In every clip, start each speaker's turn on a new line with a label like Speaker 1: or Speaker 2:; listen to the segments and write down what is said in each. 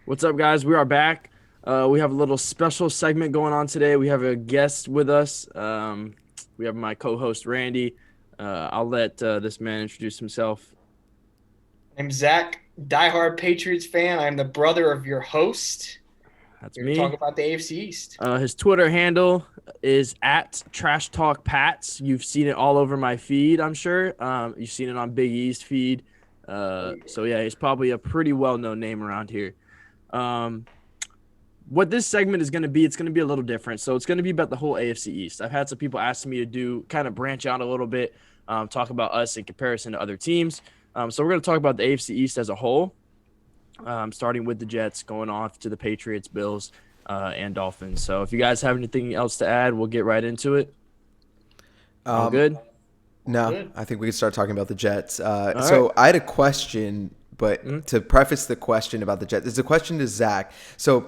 Speaker 1: What's up, guys? We are back. We have a little special segment going on today. We have a guest with us. We have my co-host Randy. I'll let this man introduce himself.
Speaker 2: I'm Zach, diehard Patriots fan. I'm the brother of your host.
Speaker 1: That's
Speaker 2: Here to talk
Speaker 1: me.
Speaker 2: about the AFC East.
Speaker 1: His Twitter handle is at Trash Talk Pats. You've seen it all over my feed, I'm sure. You've seen it on Big East feed.
Speaker 2: Oh, yeah.
Speaker 1: So yeah, he's probably a pretty well-known name around here. Um, what this segment is going to be, it's going to be a little different. So it's going to be about the whole AFC East. I've had some people asking me to do kind of branch out a little bit, talk about us in comparison to other teams. So we're going to talk about the AFC East as a whole, starting with the Jets, going off to the Patriots, Bills, and Dolphins. So if you guys have anything else to add, we'll get right into it. All
Speaker 3: Um,
Speaker 1: good?
Speaker 2: All
Speaker 3: no,
Speaker 2: good.
Speaker 3: I think we can start talking about the Jets.
Speaker 1: All right.
Speaker 3: So I had a question,
Speaker 1: Mhm.
Speaker 3: but to preface the question about the Jets, it's a question to Zach. So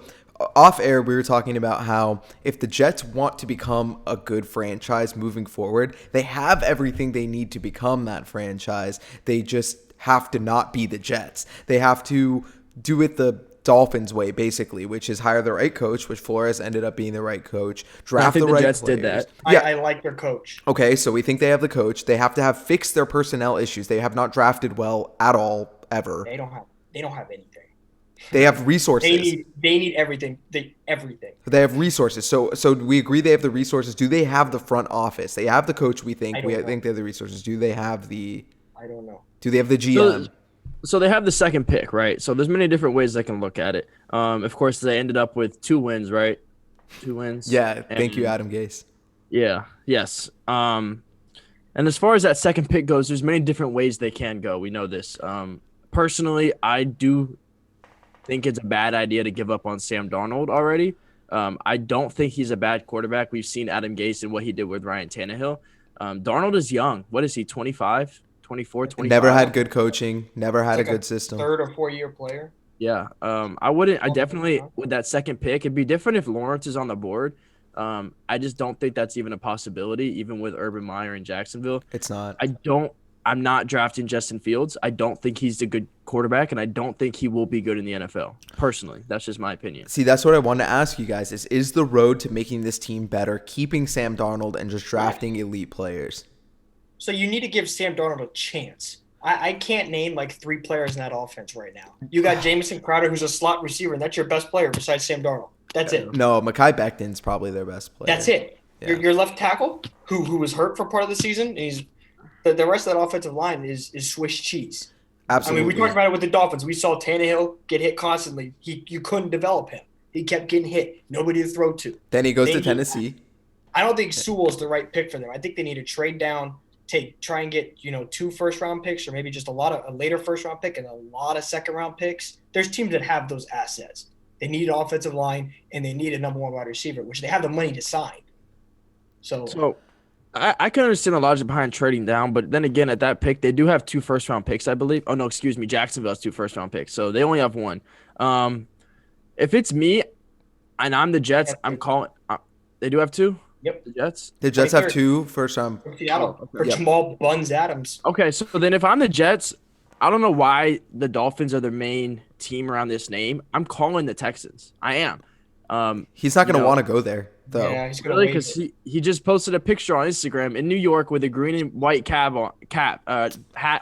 Speaker 3: off air, we were talking about how if the Jets want to become a good franchise moving forward, they have everything they need to become that franchise. They just have to not be the Jets. They have to do it the Dolphins way, basically, which is hire the right coach, which Flores ended up being the right coach,
Speaker 1: And I
Speaker 3: draft
Speaker 1: think
Speaker 3: the
Speaker 1: the
Speaker 3: right
Speaker 1: Jets did
Speaker 3: players.
Speaker 1: that.
Speaker 2: I,
Speaker 3: Yeah,
Speaker 2: I like their coach.
Speaker 3: okay, so we think they have the coach. They have to have fixed their personnel issues. They have not drafted well at all ever.
Speaker 2: They don't have anything.
Speaker 3: They have
Speaker 2: They
Speaker 3: resources.
Speaker 2: need they need everything. Everything.
Speaker 3: They have resources. So we agree they have the resources. Do they have the front office? They have the coach. We
Speaker 2: I
Speaker 3: think
Speaker 2: don't know.
Speaker 3: think they have the resources. Do they have the
Speaker 2: I don't know.
Speaker 3: Do they have the
Speaker 1: So
Speaker 3: GM?
Speaker 1: so they have the second pick, right? So there's many different ways they can look at it. Of course, they ended up with 2 wins, right? 2 wins,
Speaker 3: Yeah, thank you,
Speaker 1: and
Speaker 3: Adam Gase.
Speaker 1: yeah, yes. And as far as that second pick goes, there's many different ways they can go. We know this. Personally, I do think it's a bad idea to give up on Sam Darnold already. I don't think he's a bad quarterback. We've seen Adam Gase and what he did with Ryan Tannehill. Darnold is young. What is he, 25, 24,
Speaker 2: I think
Speaker 3: Never
Speaker 1: 25?
Speaker 3: had good coaching. Never
Speaker 2: it's
Speaker 3: had a
Speaker 2: like a
Speaker 3: good system.
Speaker 2: third or 4 year player.
Speaker 1: Yeah. I wouldn't. I
Speaker 2: Oh,
Speaker 1: definitely
Speaker 2: huh?
Speaker 1: with that second pick, it'd be different if Lawrence is on the board. I just don't think that's even a possibility, even with Urban Meyer in Jacksonville.
Speaker 3: It's not.
Speaker 1: I don't. I'm not drafting Justin Fields. I don't think he's a good quarterback, and I don't think he will be good in the NFL. Personally, that's just my opinion.
Speaker 3: See, that's what I wanted to ask you guys is the road to making this team better keeping Sam Darnold and just
Speaker 2: Yes.
Speaker 3: drafting elite players?
Speaker 2: So you need to give Sam Darnold a chance. I can't name like three players in that offense right now. You got Jamison Crowder, who's a slot receiver, and that's your best player besides Sam Darnold. That's
Speaker 1: Yeah.
Speaker 2: it.
Speaker 3: No, Mekhi Becton's probably their best
Speaker 2: That's
Speaker 3: player.
Speaker 2: it. Your,
Speaker 3: Yeah,
Speaker 2: your left tackle, who was hurt for part of the season, and the rest of that offensive line is Swiss cheese. I mean, we talked
Speaker 3: absolutely.
Speaker 2: about it with the Dolphins. We saw Tannehill get hit constantly. You couldn't develop him. He kept getting hit. Nobody to throw to.
Speaker 3: Then he goes
Speaker 2: They
Speaker 3: to
Speaker 2: need,
Speaker 3: Tennessee.
Speaker 2: I don't think Sewell's the right pick for them. I think they need to trade down, try and get 2 first round picks, or maybe just a later first round pick and a lot of second round picks. There's teams that have those assets. They need an offensive line and they need a number one wide receiver, which they have the money to sign. So
Speaker 1: So I can understand the logic behind trading down, but then again, at that pick, they do have 2 first round picks, I believe. Oh no, excuse me, Jacksonville has 2 first round picks, so they only have one. Um, if it's me and I'm the Jets, I'm calling. They do have two.
Speaker 2: yep,
Speaker 1: The Jets.
Speaker 3: The Jets have
Speaker 2: 23rd
Speaker 3: two first round.
Speaker 2: from
Speaker 1: Oh,
Speaker 2: Seattle for
Speaker 1: okay.
Speaker 3: Yep.
Speaker 2: Jamal Buns Adams.
Speaker 1: Okay, so then if I'm the Jets, I don't know why the Dolphins are their main team around this name. I'm calling the Texans. I am.
Speaker 3: He's not
Speaker 1: You
Speaker 3: going to
Speaker 1: know,
Speaker 3: want to go there, though.
Speaker 2: Yeah, he's gonna
Speaker 1: really,
Speaker 2: wait.
Speaker 1: because he just posted a picture on Instagram in New York with a green and white hat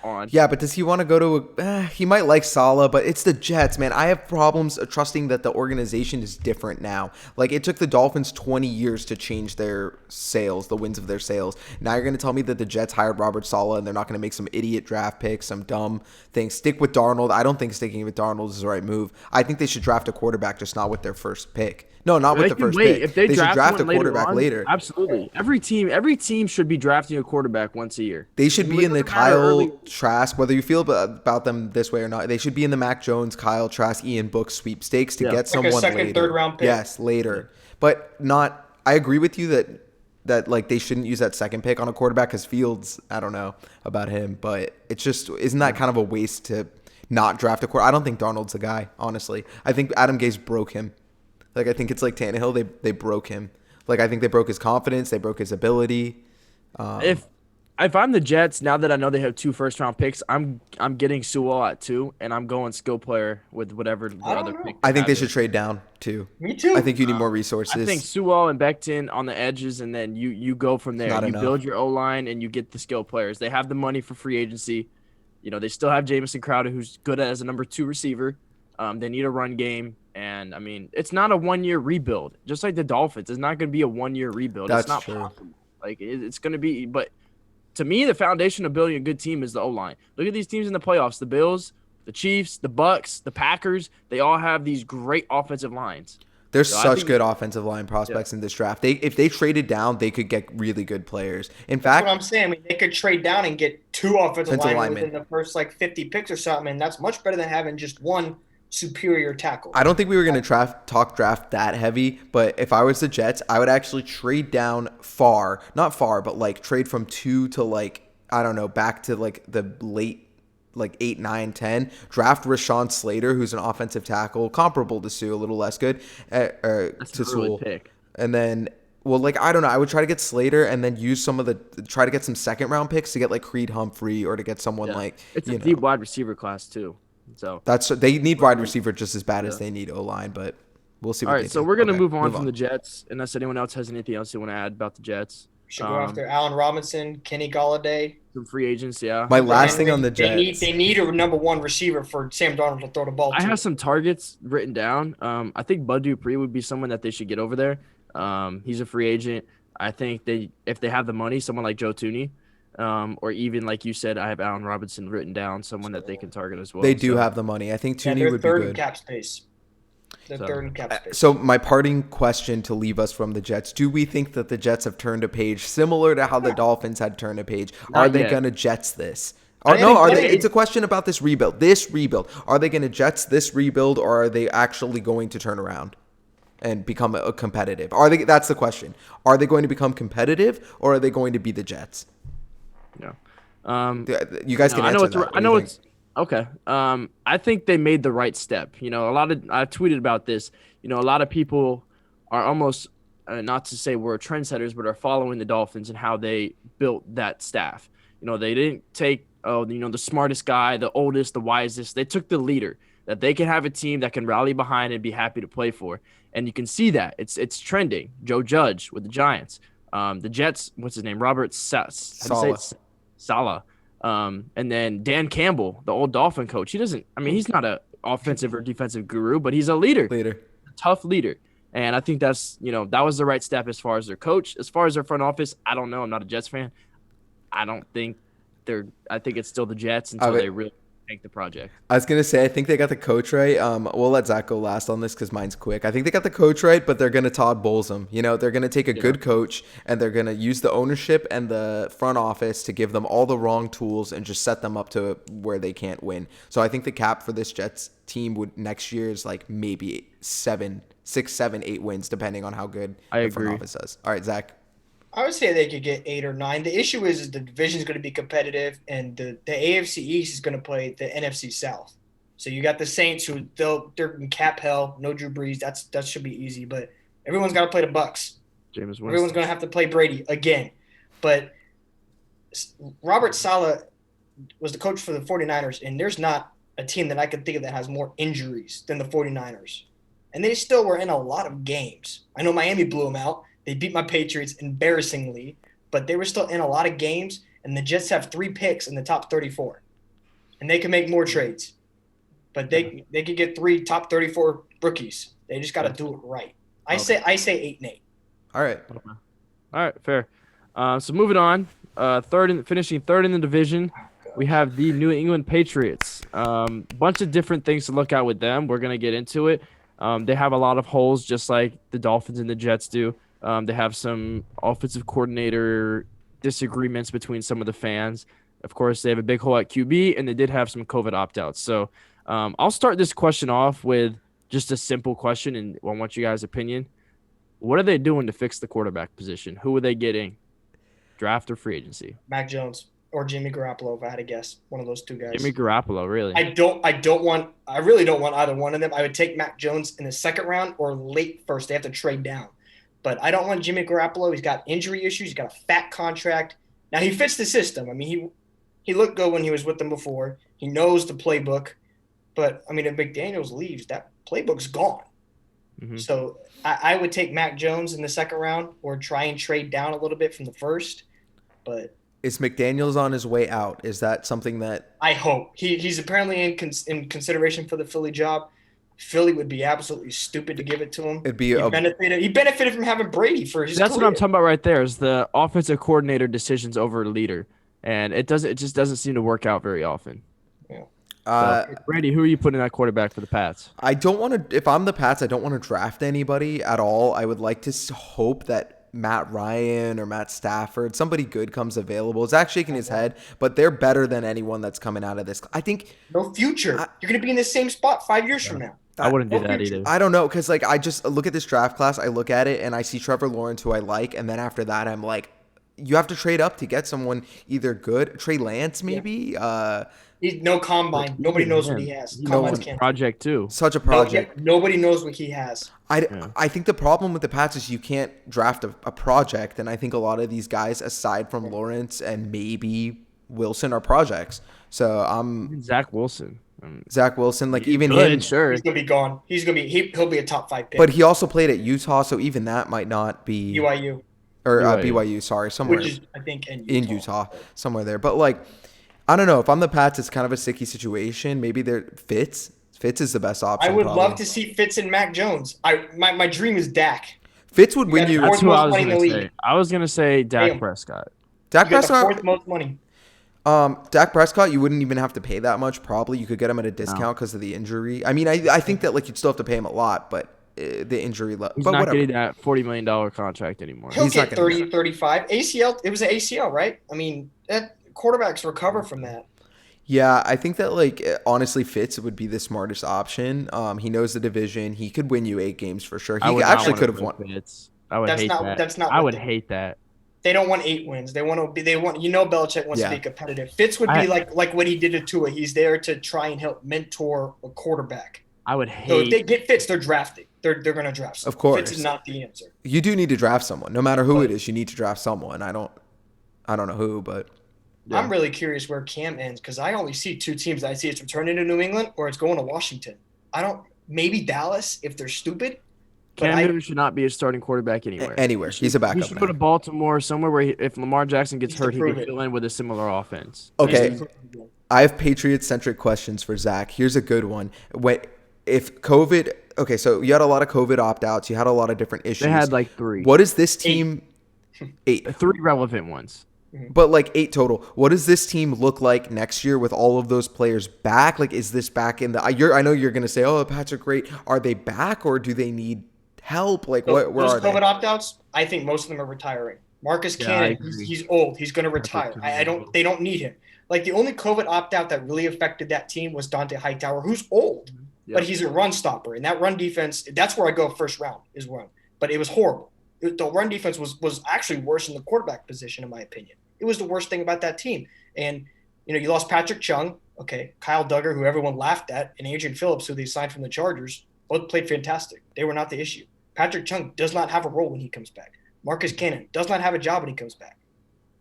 Speaker 1: on.
Speaker 3: Yeah, but does he want to go to he might like Salah, but it's the Jets, man. I have problems trusting that the organization is different now. Like, it took the Dolphins 20 years to change their sales, the wins of their sales. Now you're going to tell me that the Jets hired Robert Salah and they're not going to make some idiot draft picks, some dumb thing. Stick with Darnold. I don't think sticking with Darnold is the right move. I think they should draft a quarterback, just not with their first pick. No, not with
Speaker 1: They
Speaker 3: the
Speaker 1: can
Speaker 3: first
Speaker 1: wait
Speaker 3: pick.
Speaker 1: if they
Speaker 3: They should
Speaker 1: draft
Speaker 3: draft a
Speaker 1: one later
Speaker 3: quarterback
Speaker 1: on.
Speaker 3: later.
Speaker 1: Absolutely, every team should be drafting a quarterback once a year.
Speaker 3: They should be
Speaker 1: It
Speaker 3: in the
Speaker 1: doesn't matter
Speaker 3: Kyle
Speaker 1: early.
Speaker 3: Trask, whether you feel about them this way or not. They should be in the Mac Jones, Kyle Trask, Ian Book sweepstakes to
Speaker 1: Yeah.
Speaker 3: get
Speaker 2: Like a
Speaker 3: someone
Speaker 2: second, third
Speaker 3: later.
Speaker 2: round pick.
Speaker 3: Yes, later, but not. I agree with you that like they shouldn't use that second pick on a quarterback because Fields. I don't know about him, but it's just isn't that kind of a waste to not draft a quarterback? I don't think Darnold's the guy. Honestly, I think Adam Gase broke him. Like, I think it's like Tannehill. They broke him. Like, I think they broke his confidence. They broke his ability.
Speaker 1: If if I'm the Jets, now that I know they have 2 first-round picks, I'm getting Sewell at 2, and I'm going skill player with whatever the
Speaker 2: I
Speaker 1: other
Speaker 2: don't know.
Speaker 1: pick
Speaker 3: I think they
Speaker 1: have
Speaker 3: should
Speaker 1: is.
Speaker 3: trade down too.
Speaker 2: Me
Speaker 3: I
Speaker 2: too.
Speaker 3: think you need more
Speaker 1: I think
Speaker 3: resources.
Speaker 1: Sewell and Becton on the edges, and then you go from
Speaker 3: It's
Speaker 1: there.
Speaker 3: not
Speaker 1: You
Speaker 3: enough.
Speaker 1: build your O line, and you get the skill players. They have the money for free agency. They still have Jamison Crowder, who's good as a number 2 receiver. They need a run game, and I mean, it's not a 1-year rebuild. Just like the Dolphins, it's not going to be a 1-year rebuild. It's
Speaker 3: That's
Speaker 1: not
Speaker 3: true.
Speaker 1: possible. Like it's going to be, but to me, the foundation of building a good team is the O line. Look at these teams in the playoffs: the Bills, the Chiefs, the Bucks, the Packers. They all have these great offensive lines.
Speaker 3: There's
Speaker 1: So I
Speaker 3: such
Speaker 1: think,
Speaker 3: good offensive line prospects in this draft. If they traded down, they could get really good players. In
Speaker 2: That's what
Speaker 3: fact,
Speaker 2: I'm saying. I mean, they could trade down and get 2 offensive
Speaker 3: Offensive
Speaker 2: linemen
Speaker 3: linemen.
Speaker 2: within the first 50 picks or something, and that's much better than having just one superior tackle.
Speaker 3: I don't think we were going to talk draft that heavy, but if I was the Jets, I would actually trade down far, not far, but trade from 2 to I don't know, back to the late 8, 9, 10. Draft Rashawn Slater, who's an offensive tackle, comparable to Sue, a little less good,
Speaker 1: that's
Speaker 3: to
Speaker 1: an early
Speaker 3: Sewell.
Speaker 1: pick.
Speaker 3: And then, well, I don't know. I would try to get Slater and then use try to get some second round picks to get Creed Humphrey or to get someone
Speaker 1: Yeah. It's a deep wide receiver class too. So
Speaker 3: they need wide receiver just as bad as they need O line, but we'll see.
Speaker 1: all
Speaker 3: What
Speaker 1: right,
Speaker 3: they
Speaker 1: so
Speaker 3: do.
Speaker 1: we're gonna
Speaker 3: Okay,
Speaker 1: move on from the Jets, unless anyone else has anything else they want to add about the Jets.
Speaker 2: We should go after Allen Robinson, Kenny Galladay.
Speaker 1: Some free agents, yeah.
Speaker 3: My last thing on the Jets.
Speaker 2: They need a number 1 receiver for Sam Darnold to throw the ball to.
Speaker 1: I have some targets written down. I think Bud Dupree would be someone that they should get over there. He's a free agent. I think if they have the money, someone like Joe Tooney, or even like you said, I have Allen Robinson written down, someone that they can target as well.
Speaker 3: They do have the money. I think Tooney
Speaker 2: they're
Speaker 3: would be
Speaker 2: third in
Speaker 3: good.
Speaker 2: cap space. They're third in cap space.
Speaker 3: So my parting question to leave us from the Jets: do we think that the Jets have turned a page similar to how the Dolphins had turned a page?
Speaker 1: Not
Speaker 3: Are they
Speaker 1: yet.
Speaker 3: going to Jets this?
Speaker 2: think
Speaker 3: It's a question about this rebuild. This rebuild. Are they going to Jets this rebuild, or are they actually going to turn around and become a competitive? That's the question. Are they going to become competitive, or are they going to be the Jets?
Speaker 1: Yeah.
Speaker 3: You guys can answer that.
Speaker 1: I know it's okay. I think they made the right step. I've tweeted about this. A lot of people are almost not to say we're trendsetters, but are following the Dolphins and how they built that staff. They didn't take the smartest guy, the oldest, the wisest. They took the leader that they can have a team that can rally behind and be happy to play for. And you can see that it's trending. Joe Judge with the Giants. The Jets, what's his name? Robert Saleh. And then Dan Campbell, the old Dolphin coach. He's not an offensive or defensive guru, but he's a leader. A tough leader. And I think that was the right step as far as their coach. As far as their front office, I don't know. I'm not a Jets fan. I think it's still the Jets until they really tank the project.
Speaker 3: I was going to say, I think they got the coach right. We'll let Zach go last on this because mine's quick. I think they got the coach right, but they're going to Todd Bowles him. They're going to take a good coach, and they're going to use the ownership and the front office to give them all the wrong tools and just set them up to where they can't win. So I think the cap for this Jets team next year is maybe 6, 7, 8 wins, depending on how good the front office does. All right, Zach.
Speaker 2: I would say they could get 8 or 9. The issue is the division is going to be competitive, and the AFC East is going to play the NFC South. So you got the Saints, who they're in cap hell. No Drew Brees. That should be easy. But everyone's got to play the Bucks. Everyone's going to have to play Brady again. But Robert Saleh was the coach for the 49ers, and there's not a team that I could think of that has more injuries than the 49ers. And they still were in a lot of games. I know Miami blew them out. They beat my Patriots embarrassingly, but they were still in a lot of games, and the Jets have 3 picks in the top 34. And they can make more trades. But they could get 3 top 34 rookies. They just got to do it right. I say 8 and 8.
Speaker 3: All right.
Speaker 1: All right, fair. So moving on, finishing third in the division, we have the New England Patriots. Bunch of different things to look at with them. We're going to get into it. They have a lot of holes, just like the Dolphins and the Jets do. They have some offensive coordinator disagreements between some of the fans. Of course, they have a big hole at QB, and they did have some COVID opt-outs. So I'll start this question off with just a simple question, and I want you guys' opinion. What are they doing to fix the quarterback position? Who are they getting? Draft or free agency?
Speaker 2: Mac Jones or Jimmy Garoppolo, if I had to guess. One of those 2 guys.
Speaker 1: Jimmy Garoppolo, really?
Speaker 2: I really don't want either one of them. I would take Mac Jones in the 2nd round or late first. They have to trade down. But I don't want Jimmy Garoppolo. He's got injury issues. He's got a fat contract. Now he fits the system. I mean, he looked good when he was with them before. He knows the playbook. But I mean, if McDaniels leaves, that playbook's gone.
Speaker 1: Mhm.
Speaker 2: So I would take Mac Jones in the second round or try and trade down a little bit from the first. But
Speaker 3: Is McDaniels on his way out? Is that something that
Speaker 2: I hope he's apparently in consideration for the Philly job. Philly would be absolutely stupid to give it to him.
Speaker 3: it'd be a
Speaker 2: He benefited from having Brady for his
Speaker 1: That's
Speaker 2: career.
Speaker 1: what I'm talking about right there. Is the offensive coordinator decisions over leader, and it just doesn't seem to work out very often.
Speaker 2: Yeah.
Speaker 1: So, Brady, who are you putting at quarterback for the Pats?
Speaker 3: I don't want to. If I'm the Pats, I don't want to draft anybody at all. I would like to hope that Matt Ryan or Matt Stafford, somebody good comes available. Zach shaking his head, but they're better than anyone that's coming out of this. I think
Speaker 2: No future. You're going to be in the same spot 5 years from now.
Speaker 1: I wouldn't do
Speaker 2: no
Speaker 1: that
Speaker 2: future.
Speaker 1: either.
Speaker 3: I don't know, because like I just look at this draft class, I look at it and I see Trevor Lawrence, who I like, and then after that I'm like, you have to trade up to get someone either good. Trey Lance maybe.
Speaker 2: He's no combine. Nobody knows what he has. Combines can't.
Speaker 1: Project too.
Speaker 3: Such a project.
Speaker 2: Nobody knows what he has.
Speaker 3: I think the problem with the Pats is you can't draft a project, and I think a lot of these guys, aside from Lawrence and maybe Wilson, are projects. So I'm
Speaker 1: Zach Wilson.
Speaker 3: Zach Wilson, like even
Speaker 1: Good,
Speaker 3: him.
Speaker 1: sure.
Speaker 2: He's gonna be gone. He'll be a top 5 pick.
Speaker 3: But he also played at Utah, so even that might not be
Speaker 2: BYU,
Speaker 3: or
Speaker 1: BYU.
Speaker 3: BYU. Sorry, somewhere
Speaker 2: which is I think
Speaker 3: in Utah, somewhere there. But like, I don't know. If I'm the Pats, it's kind of a sticky situation. Maybe they're Fitz. Fitz is the best option.
Speaker 2: I would
Speaker 3: probably.
Speaker 2: love to see Fitz and Mac Jones. My dream is Dak.
Speaker 3: Fitz would win
Speaker 2: got
Speaker 3: you.
Speaker 2: fourth
Speaker 1: That's who I
Speaker 2: most
Speaker 1: was
Speaker 2: money in
Speaker 1: gonna
Speaker 2: the
Speaker 1: say.
Speaker 2: league.
Speaker 1: I was gonna say Dak
Speaker 2: Damn.
Speaker 1: Prescott.
Speaker 3: Dak
Speaker 2: You got the
Speaker 3: Prescott.
Speaker 2: fourth most money.
Speaker 3: Dak Prescott, you wouldn't even have to pay that much. Probably you could get him at a discount because of the injury. I mean, I think that like you'd still have to pay him a lot, but the injury.
Speaker 1: He's
Speaker 3: But
Speaker 1: not
Speaker 3: whatever.
Speaker 1: getting that $40 million contract anymore.
Speaker 2: He'll
Speaker 3: He's not
Speaker 2: get
Speaker 3: gonna
Speaker 2: 30, 35. ACL. It was an ACL, right? I mean, that quarterbacks recover from that.
Speaker 3: Yeah, I think that like honestly, Fitz would be the smartest option. He knows the division. He could win you 8 games for sure.
Speaker 1: I
Speaker 3: He
Speaker 1: would not
Speaker 3: actually
Speaker 1: wanna
Speaker 3: could have
Speaker 1: go
Speaker 3: won.
Speaker 1: Fitz. I would
Speaker 2: That's
Speaker 1: hate
Speaker 2: not-
Speaker 1: that.
Speaker 2: that's not
Speaker 1: I
Speaker 2: what
Speaker 1: would
Speaker 2: they-
Speaker 1: hate that.
Speaker 2: They don't want 8 wins. They want to be. They want. Belichick wants
Speaker 3: Yeah.
Speaker 2: to be competitive. Fitz would be like what he did to Tua. He's there to try and help mentor a quarterback.
Speaker 1: I would
Speaker 2: So if
Speaker 1: hate.
Speaker 2: they get Fitz, they're drafting. They're going to draft. Someone.
Speaker 3: Of course.
Speaker 2: Fitz is not the answer.
Speaker 3: You do need to draft someone, no matter who it is. You need to draft someone. I don't know who, but
Speaker 1: Yeah.
Speaker 2: I'm really curious where Cam ends because I only see 2 teams. I see it's returning to New England or it's going to Washington. Maybe Dallas if they're stupid. But
Speaker 1: Cam Newton should not be a starting quarterback anywhere.
Speaker 3: anywhere. He's a
Speaker 1: He
Speaker 3: backup
Speaker 1: should go to
Speaker 3: now.
Speaker 1: Baltimore, somewhere where if Lamar Jackson gets
Speaker 2: Needs to
Speaker 1: hurt, he
Speaker 2: prove
Speaker 1: can
Speaker 2: it.
Speaker 1: fill in with a similar offense.
Speaker 3: Okay, I have Patriots-centric questions for Zach. Here's a good one. If COVID? Okay, so you had a lot of COVID opt-outs. You had a lot of different issues.
Speaker 1: They had like 3.
Speaker 3: What is this team? 8.
Speaker 1: 3 relevant ones.
Speaker 3: But like 8 total. What does this team look like next year with all of those players back? Like, is this back in the? I know you're gonna say, "Oh, the Pats are great." Are they back, or do they need help? Like, where are
Speaker 2: Those
Speaker 3: they?
Speaker 2: COVID opt-outs, I think most of them are retiring. Marcus
Speaker 1: Yeah, I
Speaker 2: Cannon,
Speaker 1: agree.
Speaker 2: he's old. He's going to retire. They don't need him. Like the only COVID opt-out that really affected that team was Dante Hightower, who's old, but he's a run stopper. And that run defense, that's where I go first round is run. But it was horrible. The run defense was actually worse than the quarterback position, in my opinion. It was the worst thing about that team. And, you lost Patrick Chung, okay, Kyle Duggar, who everyone laughed at, and Adrian Phillips, who they signed from the Chargers, both played fantastic. They were not the issue. Patrick Chung does not have a role when he comes back. Marcus Cannon does not have a job when he comes back.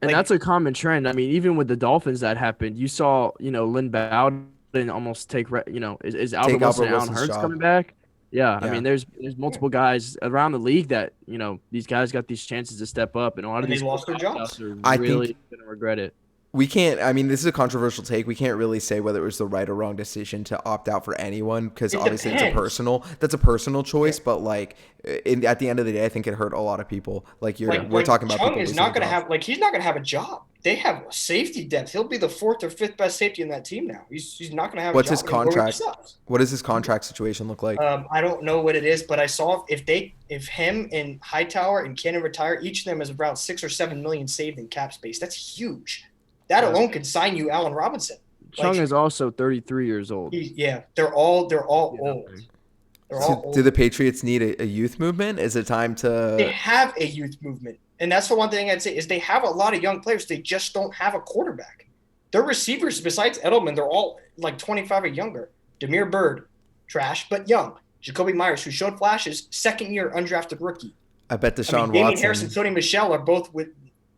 Speaker 1: And that's a common trend. I mean, even with the Dolphins that happened, you saw, Lynn Bowden almost take, is Albert Wilson and Allen
Speaker 3: Wilson's
Speaker 1: Hurts
Speaker 3: job.
Speaker 1: coming back? Yeah,
Speaker 3: Yeah.
Speaker 1: I mean, there's multiple guys around the league that, these guys got these chances to step up, and a lot of
Speaker 2: And they
Speaker 1: these
Speaker 2: lost their jobs.
Speaker 1: opt-outs are
Speaker 3: I
Speaker 1: really
Speaker 3: think-
Speaker 1: going to regret it.
Speaker 3: We can't. I mean, this is a controversial take. We can't really say whether it was the right or wrong decision to opt out for anyone because
Speaker 2: It
Speaker 3: obviously
Speaker 2: depends.
Speaker 3: that's a personal choice. But like, at the end of the day, I think it hurt a lot of people. Like we're talking about
Speaker 2: Chung
Speaker 3: people
Speaker 2: is
Speaker 3: losing
Speaker 2: not going to
Speaker 3: jobs.
Speaker 2: have he's not going to have a job. They have a safety depth. He'll be the 4th or 5th best safety in that team now. He's not going to have.
Speaker 3: What's
Speaker 2: a job
Speaker 3: his contract?
Speaker 2: anymore, which sucks.
Speaker 3: What does his contract situation look like?
Speaker 2: I don't know what it is, but I saw if him and Hightower and Cannon retire, each of them is around 6 or 7 million saved in cap space. That's huge. That alone could sign you Allen Robinson.
Speaker 1: Chung is also 33 years old.
Speaker 2: They're all old. They're all old.
Speaker 3: Do the Patriots need a youth movement? Is it time
Speaker 2: They
Speaker 3: to?
Speaker 2: have a youth movement, and that's the one thing I'd say is they have a lot of young players. They just don't have a quarterback. Their receivers, besides Edelman, they're all like 25 or younger. Demir Bird, trash but young. Jacoby Myers, who showed flashes, 2nd year undrafted rookie.
Speaker 3: I bet Deshaun
Speaker 2: Damian
Speaker 3: Watson.
Speaker 2: Harris and Sony Michel are both with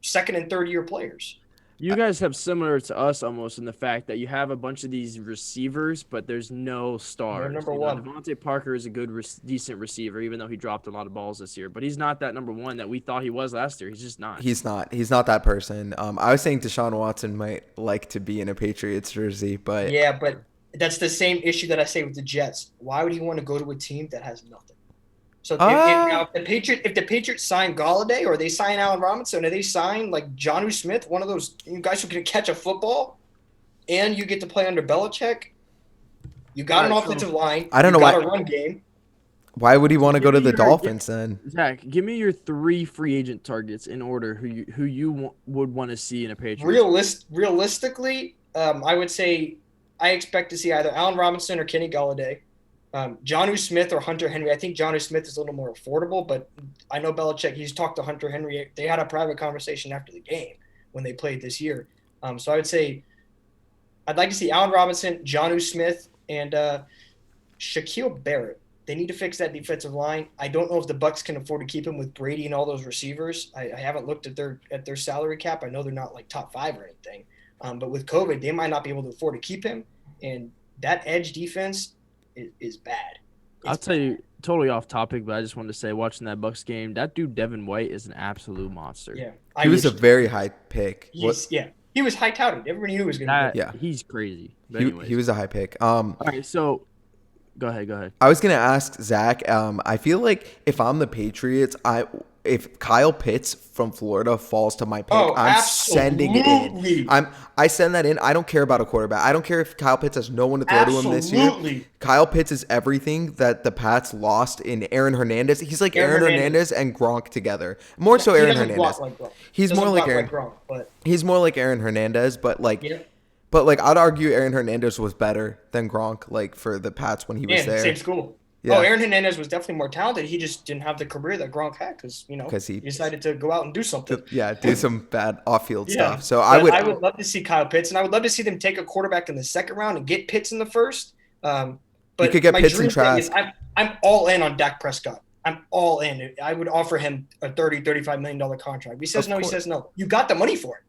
Speaker 2: second and third year players.
Speaker 1: You guys have similar to us almost in the fact that you have a bunch of these receivers, but there's no stars.
Speaker 2: They're number one.
Speaker 1: Devontae Parker is a good, decent receiver, even though he dropped a lot of balls this year. But he's not that number one that we thought he was last year. He's just not.
Speaker 3: He's not. He's not that person. I was saying Deshaun Watson might like to be in a Patriots jersey, but
Speaker 2: Yeah, but that's the same issue that I say with the Jets. Why would he want to go to a team that has nothing? So if the Patriots sign Galladay or they sign Allen Robinson or they sign like Jonnu Smith, one of those guys who can catch a football, and you get to play under Belichick, you got an offensive line.
Speaker 3: I don't know
Speaker 2: got
Speaker 3: why.
Speaker 2: a run game.
Speaker 3: Why would he want to go to the Dolphins then?
Speaker 1: Zach, give me your 3 free agent targets in order who you would want to see in a Patriots.
Speaker 2: Realistically, I would say I expect to see either Allen Robinson or Kenny Galladay. Jonnu Smith or Hunter Henry. I think Jonnu Smith is a little more affordable, but I know Belichick, he's talked to Hunter Henry. They had a private conversation after the game when they played this year. So I would say I'd like to see Allen Robinson, Jonnu Smith, and Shaquille Barrett. They need to fix that defensive line. I don't know if the Bucs can afford to keep him with Brady and all those receivers. I haven't looked at their salary cap. I know they're not like top 5 or anything. But with COVID, they might not be able to afford to keep him. And that edge defense is bad.
Speaker 1: I'll tell you, totally off topic, but I just wanted to say, watching that Bucs game, that dude Devin White is an absolute monster.
Speaker 2: Yeah,
Speaker 3: He was a very high pick.
Speaker 2: He was high touted. Everybody knew he was going to be.
Speaker 3: Yeah,
Speaker 1: he's crazy. But
Speaker 3: he was a high pick.
Speaker 1: All right, so go ahead.
Speaker 3: I was gonna ask Zach. I feel like if I'm the Patriots, if Kyle Pitts from Florida falls to my pick, I'm sending it in. I send that in. I don't care about a quarterback. I don't care if Kyle Pitts has no one to throw to him this year. Kyle Pitts is everything that the Pats lost in Aaron Hernandez. He's like Aaron Hernandez and Gronk together. More so Aaron Hernandez. He's more like Aaron. He's more like Aaron Hernandez, but like. Yeah. But like I'd argue Aaron Hernandez was better than Gronk, like for the Pats when he was there.
Speaker 2: Same school. Yeah. Oh, Aaron Hernandez was definitely more talented. He just didn't have the career that Gronk had because he decided to go out and do something.
Speaker 3: Do some bad off-field stuff. So
Speaker 2: I would love to see Kyle Pitts, and I would love to see them take a quarterback in the second round and get Pitts in the first. But
Speaker 3: you could get Pitts and Trask.
Speaker 2: I'm all in on Dak Prescott. I'm all in. I would offer him a $30-35 million contract. If he says no, he says no. You got the money for it.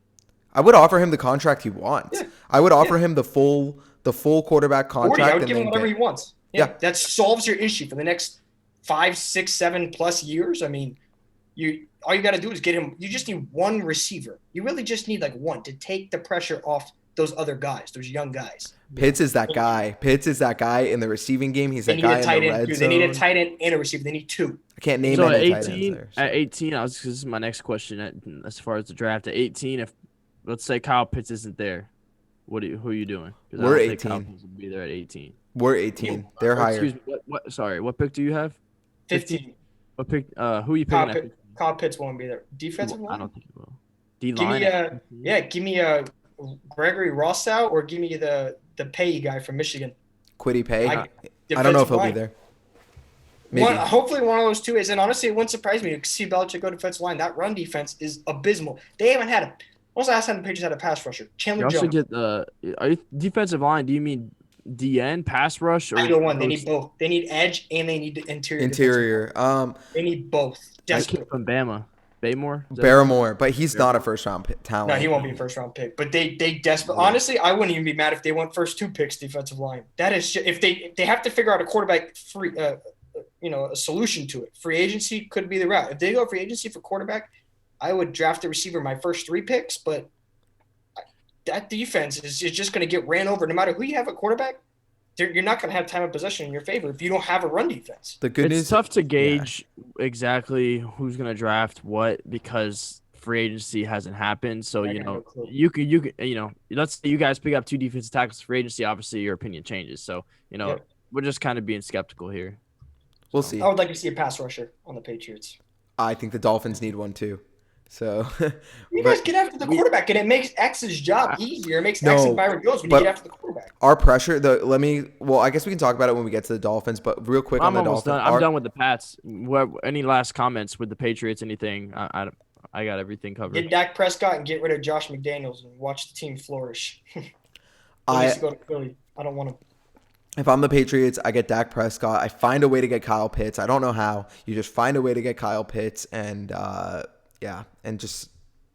Speaker 3: I would offer him the contract he wants. Yeah. I would offer him the full quarterback contract.
Speaker 2: 40, I would give him whatever he wants. Yeah, that solves your issue for the next 5, 6, 7+ years. I mean, all you got to do is get him. You just need one receiver. You really just need like one to take the pressure off those other guys, those young guys.
Speaker 3: Pitts is that guy. Pitts is that guy in the receiving game. He's that guy in the red zone.
Speaker 2: They need a tight end and a receiver. They need 2.
Speaker 3: I can't name any tight ends there.
Speaker 1: At 18, this is my next question. As far as the draft, at 18, if let's say Kyle Pitts isn't there, who are you doing?
Speaker 3: We're 18.
Speaker 1: Kyle Pitts would be there at 18.
Speaker 3: We're 18. They're higher.
Speaker 1: Excuse me. Sorry, what pick do you have?
Speaker 2: 15.
Speaker 1: What pick? Who are you picking at?
Speaker 2: Kyle Pitts won't be there. Defensive line?
Speaker 1: I don't think he will. D-line?
Speaker 2: Give me a Gregory Rousseau or give me the Pay guy from Michigan.
Speaker 3: Quiddy Pay? I don't know if he'll be there. Maybe.
Speaker 2: Hopefully one of those two is. And honestly, it wouldn't surprise me to see Belichick go defensive line. That run defense is abysmal. They haven't had when was the last time the Patriots had a pass rusher? Chandler Jones.
Speaker 1: Are you defensive line? Do you mean DN, pass rush? Or
Speaker 2: either one. They need both. They need edge and they need interior.
Speaker 3: They
Speaker 2: need both. Desperate.
Speaker 1: From Bama.
Speaker 3: Barrymore, but he's not a first-round talent.
Speaker 2: No, he won't be a first-round pick. But they desperately. Honestly, I wouldn't even be mad if they went first 2 picks defensive line. That is if they have to figure out a quarterback free, a solution to it. Free agency could be the route. If they go free agency for quarterback, I would draft the receiver my first 3 picks. But that defense is just going to get ran over no matter who you have at quarterback. You're not going to have time of possession in your favor if you don't have a run defense.
Speaker 1: It's tough to gauge exactly who's going to draft what because free agency hasn't happened. So, you could let's say you guys pick up 2 defensive tackles free agency. Obviously, your opinion changes. So, we're just kind of being skeptical here.
Speaker 3: We'll see.
Speaker 2: I would like to see a pass rusher on the Patriots.
Speaker 3: I think the Dolphins need one too. So
Speaker 2: you guys get after the quarterback, and it makes X's job easier. It makes X and Byron Jones when you get after the quarterback.
Speaker 3: Our pressure, I guess we can talk about it when we get to the Dolphins, but real quick on the Dolphins.
Speaker 1: I'm done with the Pats. Any last comments with the Patriots? Anything? I got everything covered.
Speaker 2: Get Dak Prescott and get rid of Josh McDaniels and watch the team flourish. I used to go to Philly. I don't want to.
Speaker 3: If I'm the Patriots, I get Dak Prescott. I find a way to get Kyle Pitts. I don't know how. You just find a way to get Kyle Pitts and and just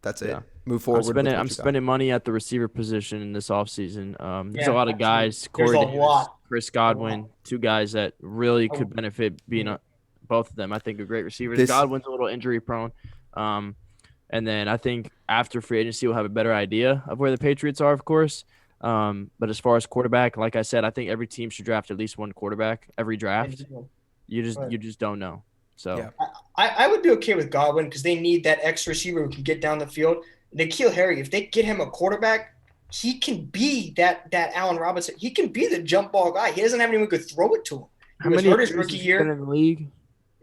Speaker 3: That's
Speaker 1: Yeah.
Speaker 3: it. Move forward. with what
Speaker 1: I'm
Speaker 3: you got.
Speaker 1: spending money at the receiver position in this offseason. There's a
Speaker 2: Yeah,
Speaker 1: lot of
Speaker 2: absolutely.
Speaker 1: guys,
Speaker 2: There's
Speaker 1: Corey
Speaker 2: a
Speaker 1: Davis,
Speaker 2: lot.
Speaker 1: Chris
Speaker 2: A lot.
Speaker 1: Godwin, two guys that really
Speaker 2: Oh,
Speaker 1: could benefit being both of them. I think are great receivers.
Speaker 3: This
Speaker 1: Godwin's a little injury prone. And then I think after free agency, we'll have a better idea of where the Patriots are, of course. But as far as quarterback, like I said, I think every team should draft at least one quarterback every draft. You just don't know. So
Speaker 3: Yeah.
Speaker 2: I would be okay with Godwin because they need that X receiver who can get down the field. N'Keal Harry, if they get him a quarterback, he can be that Allen Robinson. He can be the jump ball guy. He doesn't have anyone who could throw it to him.
Speaker 1: how
Speaker 2: He was
Speaker 1: many
Speaker 2: hurt his
Speaker 1: years
Speaker 2: rookie
Speaker 1: has he been
Speaker 2: year.
Speaker 1: in the league?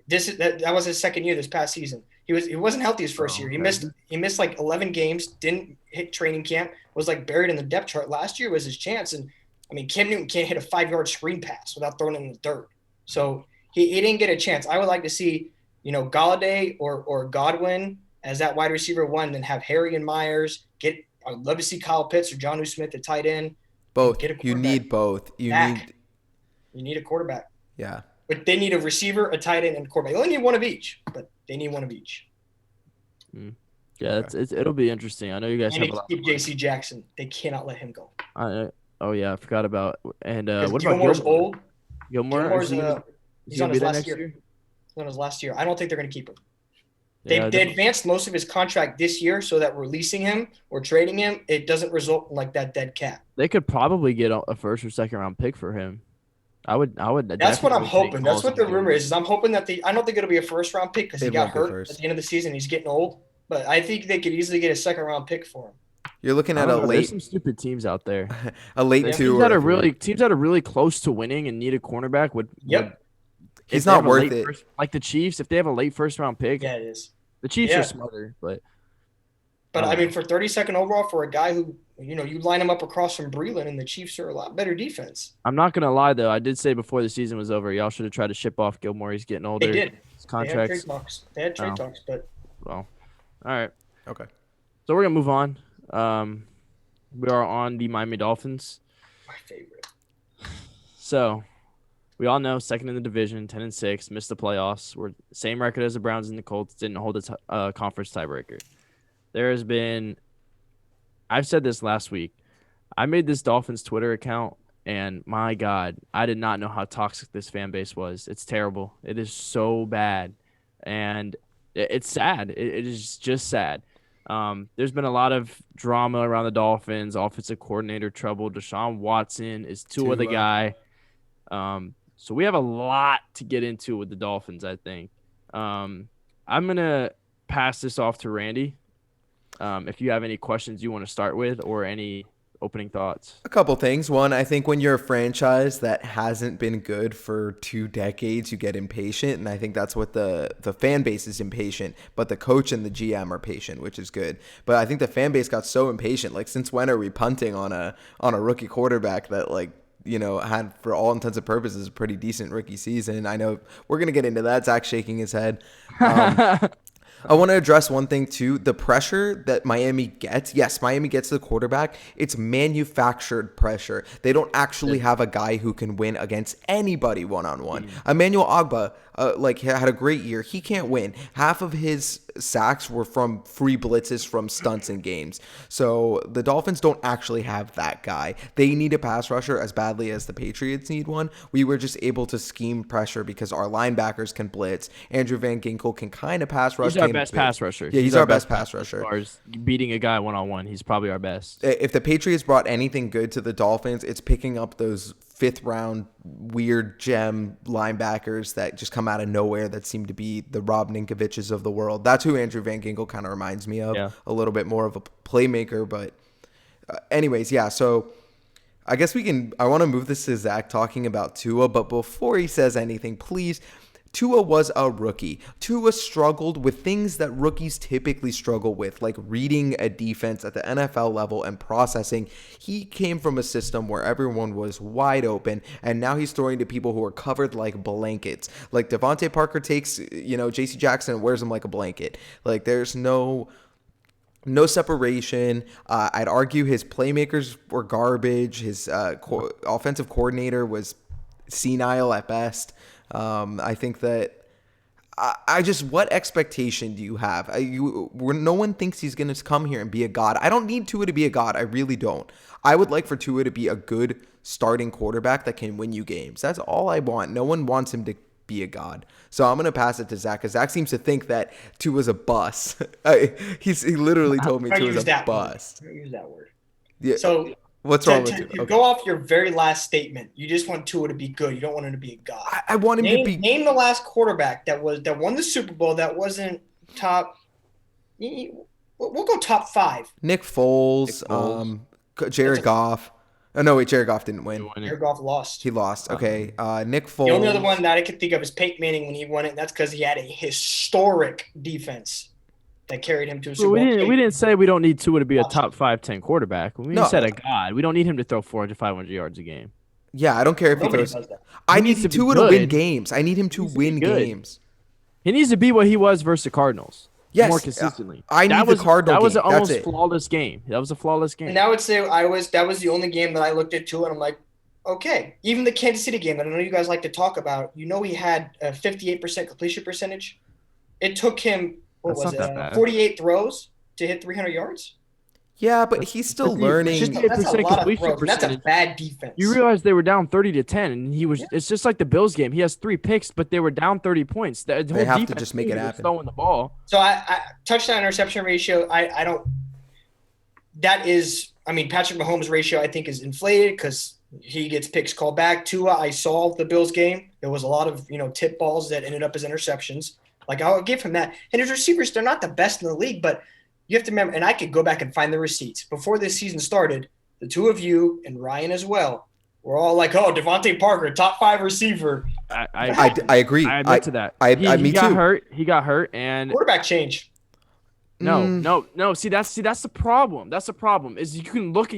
Speaker 2: That was his second year this past season. He wasn't healthy his first year. He missed like 11 games, didn't hit training camp, was like buried in the depth chart. Last year was his chance. And I mean, Cam Newton can't hit a 5-yard screen pass without throwing it in the dirt. So he didn't get a chance. I would like to see, Galladay or Godwin as that wide receiver one, then have Harry and Myers. I'd love to see Kyle Pitts or Jonnu Smith at tight end.
Speaker 3: both.
Speaker 2: Get a
Speaker 3: You
Speaker 2: quarterback.
Speaker 3: need both. You
Speaker 2: need a quarterback.
Speaker 3: Yeah.
Speaker 2: But they need a receiver, a tight end, and a quarterback. They only need one of each, but they need one of each.
Speaker 1: Yeah, it'll be interesting. I know you guys
Speaker 2: And
Speaker 1: have
Speaker 2: they
Speaker 1: a lot.
Speaker 2: keep J.C. Jackson. They cannot let him go.
Speaker 1: Oh yeah, I forgot about. And what about
Speaker 2: Gilmore's
Speaker 1: Gilmore?
Speaker 2: old.
Speaker 1: Gilmore,
Speaker 2: Gilmore's
Speaker 1: is he gonna
Speaker 2: he's on his
Speaker 1: be there
Speaker 2: last
Speaker 1: next
Speaker 2: year.
Speaker 1: year?
Speaker 2: He's on his last year. I don't think they're going to keep him.
Speaker 1: Yeah,
Speaker 2: They advanced most of his contract this year so that releasing him or trading him, it doesn't result in like that dead cap.
Speaker 1: they could probably get a first or second round pick for him. I would.
Speaker 2: That's what I'm
Speaker 1: definitely take
Speaker 2: hoping. That's
Speaker 1: calls
Speaker 2: what the
Speaker 1: on him.
Speaker 2: rumor is. I'm hoping that I don't think it'll be a first round pick because he
Speaker 3: It
Speaker 2: got
Speaker 3: won't be
Speaker 2: hurt
Speaker 3: first.
Speaker 2: at the end of the season. He's getting old, but I think they could easily get a second round pick for him.
Speaker 3: You're looking
Speaker 1: I
Speaker 3: at
Speaker 1: don't
Speaker 3: a
Speaker 1: know, there's
Speaker 3: late
Speaker 1: some stupid teams out there.
Speaker 3: a late
Speaker 2: Yeah.
Speaker 3: two.
Speaker 1: Teams that are really close to winning and need a cornerback would.
Speaker 2: Yep.
Speaker 1: If
Speaker 3: He's
Speaker 1: they
Speaker 3: not
Speaker 1: have a
Speaker 3: worth
Speaker 1: late
Speaker 3: it.
Speaker 1: like the Chiefs, if they have a late first round pick,
Speaker 2: Yeah, it is.
Speaker 1: the Chiefs
Speaker 2: Yeah.
Speaker 1: are smarter. But
Speaker 2: I mean, for 32nd overall for a guy who, you line him up across from Breland, and the Chiefs are a lot better defense.
Speaker 1: I'm not gonna lie though. I did say before the season was over, y'all should have tried to ship off Gilmore. He's getting older.
Speaker 2: They did.
Speaker 1: His
Speaker 2: They had
Speaker 1: contracts.
Speaker 2: trade talks. But
Speaker 1: Well, all right.
Speaker 3: Okay.
Speaker 1: So we're gonna move on. We are on the Miami Dolphins.
Speaker 2: my favorite.
Speaker 1: So we all know second in the division, 10-6, missed the playoffs. We're same record as the Browns and the Colts. Didn't hold a conference tiebreaker. There has been. I've said this last week. I made this Dolphins Twitter account, and my God, I did not know how toxic this fan base was. It's terrible. It is so bad, and it's sad. It is just sad. There's been a lot of drama around the Dolphins. Offensive coordinator trouble. Deshaun Watson is Tua the guy. So we have a lot to get into with the Dolphins, I think. I'm going to pass this off to Randy. If you have any questions you want to start with or any opening thoughts.
Speaker 3: A couple things. One, I think when you're a franchise that hasn't been good for 2 decades, you get impatient, and I think that's what the fan base is impatient, but the coach and the GM are patient, which is good. But I think the fan base got so impatient. Like, since when are we punting on a rookie quarterback that, like, had for all intents and purposes a pretty decent rookie season? I know we're gonna get into that. Zach's shaking his head. I want to address one thing too. The pressure that Miami gets. Yes, Miami gets the quarterback. It's manufactured pressure. They don't actually have a guy who can win against anybody one-on-one. Emmanuel Ogbah, had a great year. He can't win. Half of his sacks were from free blitzes from stunts in games. So the Dolphins don't actually have that guy. They need a pass rusher as badly as the Patriots need one. We were just able to scheme pressure because our linebackers can blitz. Andrew Van Ginkel can kind of pass rush.
Speaker 1: He's our best pass rusher.
Speaker 3: Yeah, he's our best pass rusher.
Speaker 1: As far as beating a guy one-on-one, he's probably our best.
Speaker 3: If the Patriots brought anything good to the Dolphins, it's picking up those 5th-round weird gem linebackers that just come out of nowhere that seem to be the Rob Ninkoviches of the world. That's who Andrew Van Ginkel kind of reminds me of.
Speaker 1: Yeah.
Speaker 3: A little bit more of a playmaker. But anyways, yeah, so I guess I want to move this to Zach talking about Tua. But before he says anything, please, Tua was a rookie. Tua struggled with things that rookies typically struggle with, like reading a defense at the NFL level and processing. He came from a system where everyone was wide open, and now he's throwing to people who are covered like blankets. Like Devontae Parker takes, J.C. Jackson and wears him like a blanket. Like there's no separation. I'd argue his playmakers were garbage. His offensive coordinator was senile at best. I think that I just, what expectation do you have? No one thinks he's going to come here and be a god. I don't need Tua to be a god. I really don't. I would like for Tua to be a good starting quarterback that can win you games. That's all I want. No one wants him to be a god. So I'm going to pass it to Zach, because Zach seems to think that Tua's a bust. He literally told me Tua's a bust.
Speaker 2: Use that word.
Speaker 3: Yeah.
Speaker 2: So
Speaker 3: what's wrong with
Speaker 2: to
Speaker 3: Tua?
Speaker 2: go off your very last statement, you just want Tua to be good. You don't want him to be a god.
Speaker 3: I want him to be.
Speaker 2: Name the last quarterback that won the Super Bowl that wasn't top. We'll go top 5.
Speaker 3: Nick Foles, Jared Goff. Oh, no, wait, Jared Goff didn't win.
Speaker 2: Jared Goff lost.
Speaker 3: He lost. Okay. Nick Foles.
Speaker 2: The only other one that I can think of is Peyton Manning when he won it. And that's because he had a historic defense that carried him to a Super Bowl.
Speaker 1: We didn't say we don't need Tua to be a top 5-10 quarterback. We
Speaker 3: No.
Speaker 1: said a god. We don't need him to throw 400, 500 yards a game.
Speaker 3: Yeah, I don't care if he
Speaker 2: Nobody
Speaker 3: throws.
Speaker 2: does that.
Speaker 3: I
Speaker 1: He
Speaker 3: need
Speaker 1: needs to be
Speaker 3: Tua to
Speaker 1: good.
Speaker 3: win games. I need him to win
Speaker 1: good.
Speaker 3: games.
Speaker 1: He needs to be what he was versus the Cardinals.
Speaker 3: Yes,
Speaker 1: more consistently.
Speaker 3: I need
Speaker 1: that
Speaker 3: the
Speaker 1: was,
Speaker 3: Cardinal
Speaker 1: That was
Speaker 3: game.
Speaker 1: an almost
Speaker 3: That's it.
Speaker 1: flawless game. That was a flawless game.
Speaker 2: And I would say that was the only game that I looked at too, and I'm like, okay. Even the Kansas City game that I know you guys like to talk about, he had a 58% completion percentage. It took him,
Speaker 1: That's not that bad.
Speaker 2: 48 throws to hit 300 yards?
Speaker 3: Yeah, but he's still learning.
Speaker 1: just-
Speaker 2: That's a
Speaker 1: 58%
Speaker 2: lot of
Speaker 1: completion
Speaker 2: throws. That's a
Speaker 1: percentage.
Speaker 2: bad defense.
Speaker 1: You realize they were down 30-10, and he was. It's just like the Bills game. He has 3 picks, but they were down 30 points. The whole
Speaker 3: have to
Speaker 1: defense
Speaker 3: just make it
Speaker 1: was
Speaker 3: happen.
Speaker 1: Throwing the ball.
Speaker 2: So I touchdown interception ratio, I don't – that is – I mean, Patrick Mahomes' ratio I think is inflated because he gets picks called back. Tua, I saw the Bills game. There was a lot of, tip balls that ended up as interceptions. Like, I'll give him that. And his receivers, they're not the best in the league, but you have to remember – and I could go back and find the receipts. Before this season started, the two of you and Ryan as well were all like, oh, Devontae Parker, top 5 receiver.
Speaker 3: I agree.
Speaker 1: I admit to that.
Speaker 3: Me
Speaker 1: He got
Speaker 3: too.
Speaker 1: hurt. He got hurt, and
Speaker 2: Quarterback change.
Speaker 1: no. See, that's the problem. That's the problem. Is you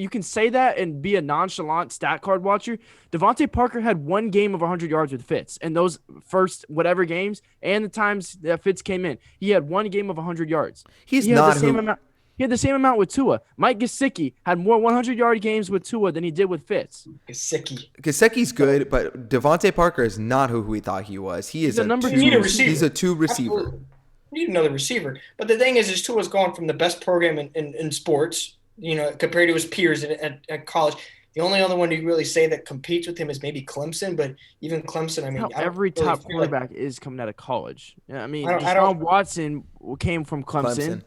Speaker 1: can say that and be a nonchalant stat card watcher. Devontae Parker had 1 game of 100 yards with Fitz, and those first whatever games and the times that Fitz came in, he had 1 game of 100 yards. He had the same amount. He had the same amount with Tua. Mike Gesicki had more 100-yard games with Tua than he did with Fitz.
Speaker 3: Gesicki's good, but Devontae Parker is not who we thought he was. He's a
Speaker 1: number
Speaker 3: 2
Speaker 1: two
Speaker 2: You need a receiver.
Speaker 3: He's a 2 receiver.
Speaker 2: Absolutely. You need another receiver. But the thing is Tua's gone from the best program in sports, compared to his peers at college. The only other one you really say that competes with him is maybe Clemson, but even Clemson, I mean,
Speaker 1: Every top quarterback is coming out of college. I mean, Deshaun Watson came from Clemson.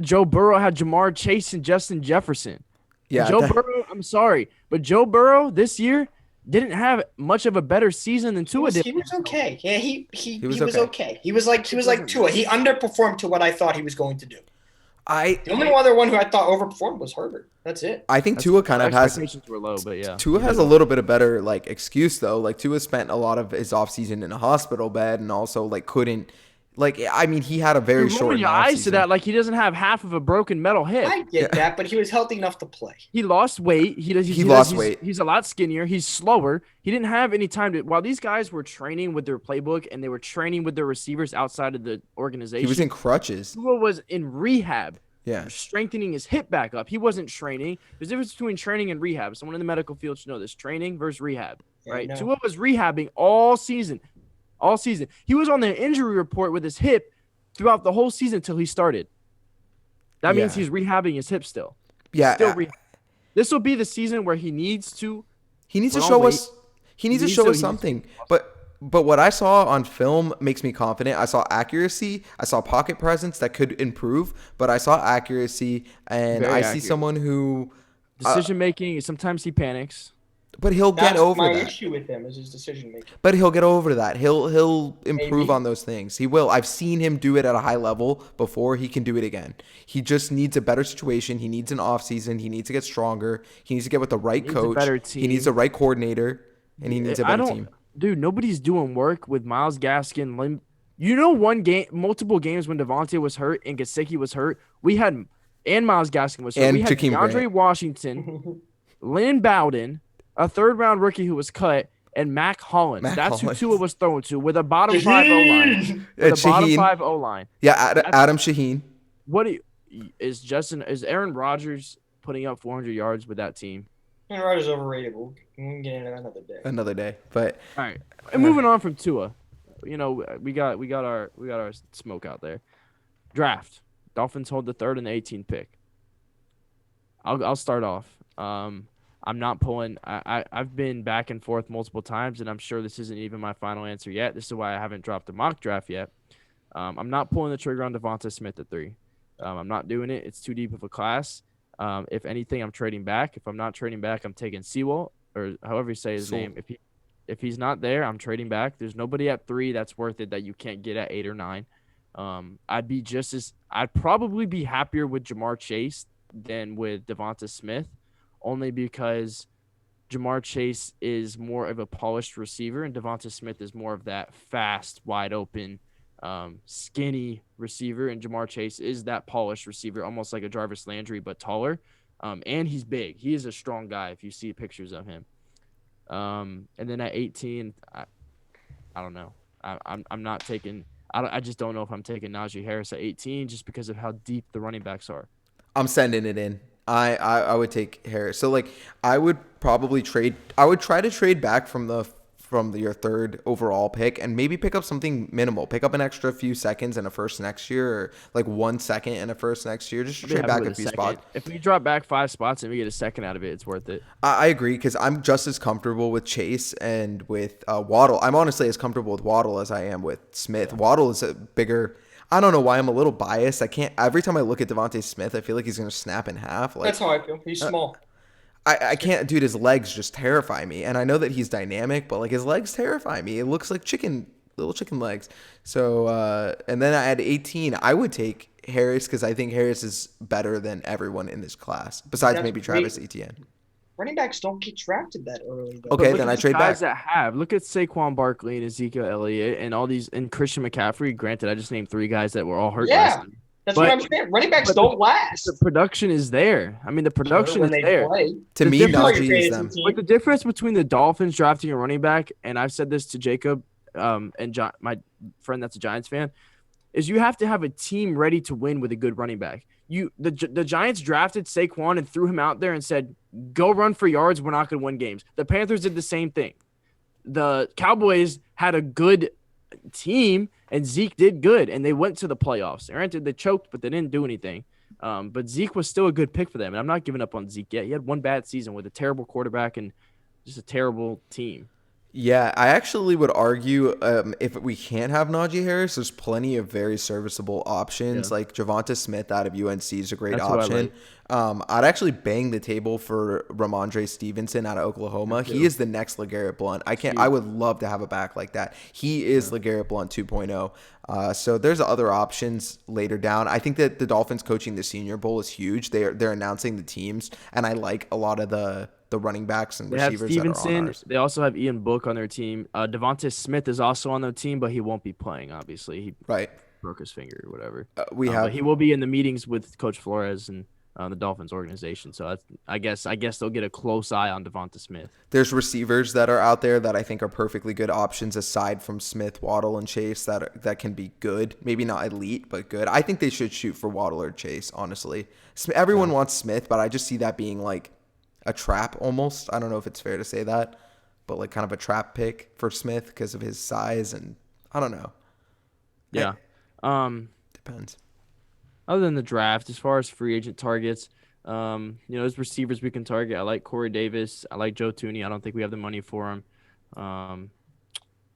Speaker 1: Joe Burrow had Jamar Chase and Justin Jefferson.
Speaker 3: Yeah,
Speaker 1: Burrow, I'm sorry, but Joe Burrow this year didn't have much of a better season than Tua did.
Speaker 2: He was okay. Yeah, he was
Speaker 3: okay.
Speaker 2: okay. He was like Tua. He underperformed to what I thought he was going to do.
Speaker 3: The
Speaker 2: only other one who I thought overperformed was Herbert. That's it.
Speaker 3: I think Tua kind of has
Speaker 1: expectations were low, but yeah.
Speaker 3: Tua has a little bit of better excuse though. Like Tua spent a lot of his offseason in a hospital bed and also couldn't. He had a very
Speaker 1: You're
Speaker 3: short
Speaker 1: rolling your eyes to
Speaker 3: offseason.
Speaker 1: that, like he doesn't have half of a broken metal hip.
Speaker 2: I get that, but he was healthy enough to play.
Speaker 1: He lost weight. He
Speaker 3: lost weight.
Speaker 1: He's a lot skinnier. He's slower. He didn't have any time to. While these guys were training with their playbook and they were training with their receivers outside of the organization,
Speaker 3: He was in crutches.
Speaker 1: Tua was in rehab.
Speaker 3: Yeah.
Speaker 1: Strengthening his hip back up. He wasn't training. There's a difference between training and rehab. Someone in the medical field should know this. Training versus rehab.
Speaker 2: Yeah,
Speaker 1: right?
Speaker 2: no.
Speaker 1: Tua was rehabbing all season. All season. He was on the injury report with his hip throughout the whole season until he started. That means he's rehabbing his hip still.
Speaker 3: Yeah.
Speaker 1: This will be the season where he needs to.
Speaker 3: He needs to show us. He needs to show us something. But what I saw on film makes me confident. I saw accuracy. I saw pocket presence that could improve. But I saw accuracy, and
Speaker 1: Very
Speaker 3: I
Speaker 1: accurate.
Speaker 3: see someone who
Speaker 1: Decision making. Sometimes he panics.
Speaker 3: But he'll get over
Speaker 2: my
Speaker 3: that.
Speaker 2: issue with him is his decision making.
Speaker 3: But he'll get over that. He'll improve
Speaker 2: Maybe.
Speaker 3: on those things. He will. I've seen him do it at a high level before. He can do it again. He just needs a better situation. He needs an off season. He needs to get stronger. He needs to get with the right
Speaker 1: Needs a
Speaker 3: coach.
Speaker 1: better
Speaker 3: He needs the right coordinator, and he needs a better team.
Speaker 1: Dude, nobody's doing work with Myles Gaskin. Multiple games when Devontae was hurt and Gesicki was hurt. We had, and Myles Gaskin was hurt.
Speaker 3: And
Speaker 1: we had
Speaker 3: Jakeem
Speaker 1: DeAndre
Speaker 3: Grant.
Speaker 1: Washington, Lynn Bowden, a third-round rookie who was cut, and Mac Hollins. That's
Speaker 3: Hollins.
Speaker 1: who Tua was throwing to with a bottom 5 O-line. With a bottom
Speaker 3: Shaheen.
Speaker 1: 5 O-line.
Speaker 3: Yeah, Adam Shaheen.
Speaker 1: Is Aaron Rodgers putting up 400 yards with that team?
Speaker 2: Aaron Rodgers overrated. We can get into that another day.
Speaker 3: Another day. But
Speaker 1: All right. And moving on from Tua. we got our smoke out there. Draft. Dolphins hold the 3rd and the 18th pick. I'll start off. I'm not pulling. I've been back and forth multiple times, and I'm sure this isn't even my final answer yet. This is why I haven't dropped a mock draft yet. I'm not pulling the trigger on Devonta Smith at 3. I'm not doing it. It's too deep of a class. If anything, I'm trading back. If I'm not trading back, I'm taking Sewell, or however you say his name. If he's not there, I'm trading back. There's nobody at 3 that's worth it that you can't get at 8 or 9. I'd probably be happier with Jamar Chase than with Devonta Smith, only because Jamar Chase is more of a polished receiver and Devonta Smith is more of that fast, wide open, skinny receiver. And Jamar Chase is that polished receiver, almost like a Jarvis Landry, but taller. And he's big. He is a strong guy if you see pictures of him. And then at 18, I don't know. I'm not taking. I just don't know if I'm taking Najee Harris at 18 just because of how deep the running backs are.
Speaker 3: I'm sending it in. I would take Harris. So like I would probably trade. I would try to trade back from your 3rd overall pick and maybe pick up something minimal. Pick up an extra few seconds and a first next year, or like 1 second and a first next year. Just trade back a few spots.
Speaker 1: If we drop back 5 spots and we get a second out of it, it's worth it.
Speaker 3: I agree because I'm just as comfortable with Chase and with Waddle. I'm honestly as comfortable with Waddle as I am with Smith. Waddle is a bigger. I don't know why I'm a little biased. I can't. Every time I look at Devontae Smith, I feel like he's gonna snap in half. Like,
Speaker 2: that's how I feel. He's small.
Speaker 3: I can't, dude. His legs just terrify me, and I know that he's dynamic, but like his legs terrify me. It looks like little chicken legs. So, and then at 18, I would take Harris because I think Harris is better than everyone in this class, besides maybe Travis Etienne.
Speaker 2: Running backs don't get drafted that early, though.
Speaker 3: Okay, then I trade back.
Speaker 1: Guys that have. Look at Saquon Barkley and Ezekiel Elliott and all these, and Christian McCaffrey. Granted, I just named 3 guys that were all hurt last time.
Speaker 2: That's what I'm saying. Running backs don't last.
Speaker 1: The production is there. I mean, the production is there.
Speaker 3: To me, Najee is them.
Speaker 1: But the difference between the Dolphins drafting a running back, and I've said this to Jacob and John, my friend that's a Giants fan, is you have to have a team ready to win with a good running back. The Giants drafted Saquon and threw him out there and said, go run for yards. We're not going to win games. The Panthers did the same thing. The Cowboys had a good team and Zeke did good and they went to the playoffs. Granted, they choked, but they didn't do anything. But Zeke was still a good pick for them. And I'm not giving up on Zeke yet. He had 1 bad season with a terrible quarterback and just a terrible team.
Speaker 3: Yeah, I actually would argue if we can't have Najee Harris, there's plenty of very serviceable options. Like Javonta Smith out of UNC is a great option. I'd actually bang the table for Ramondre Stevenson out of Oklahoma. He is the next LeGarrette Blount. I would love to have a back like that. He is LeGarrette Blount 2.0. So there's other options later down. I think that the Dolphins coaching the Senior Bowl is huge. They're announcing the teams, and I like a lot of the running backs and receivers that are on ours.
Speaker 1: They also have Ian Book on their team. Devonta Smith is also on their team, but he won't be playing, obviously. He broke his finger or whatever. But he will be in the meetings with Coach Flores and the Dolphins organization. So I guess they'll get a close eye on Devonta Smith.
Speaker 3: There's receivers that are out there that I think are perfectly good options aside from Smith, Waddle, and Chase that can be good. Maybe not elite, but good. I think they should shoot for Waddle or Chase, honestly. Everyone wants Smith, but I just see that being like a trap almost. I don't know if it's fair to say that, but like kind of a trap pick for Smith because of his size, and I don't know.
Speaker 1: Yeah.
Speaker 3: Depends.
Speaker 1: Other than the draft, as far as free agent targets, there's receivers we can target. I like Corey Davis. I like Joe Thuney. I don't think we have the money for him.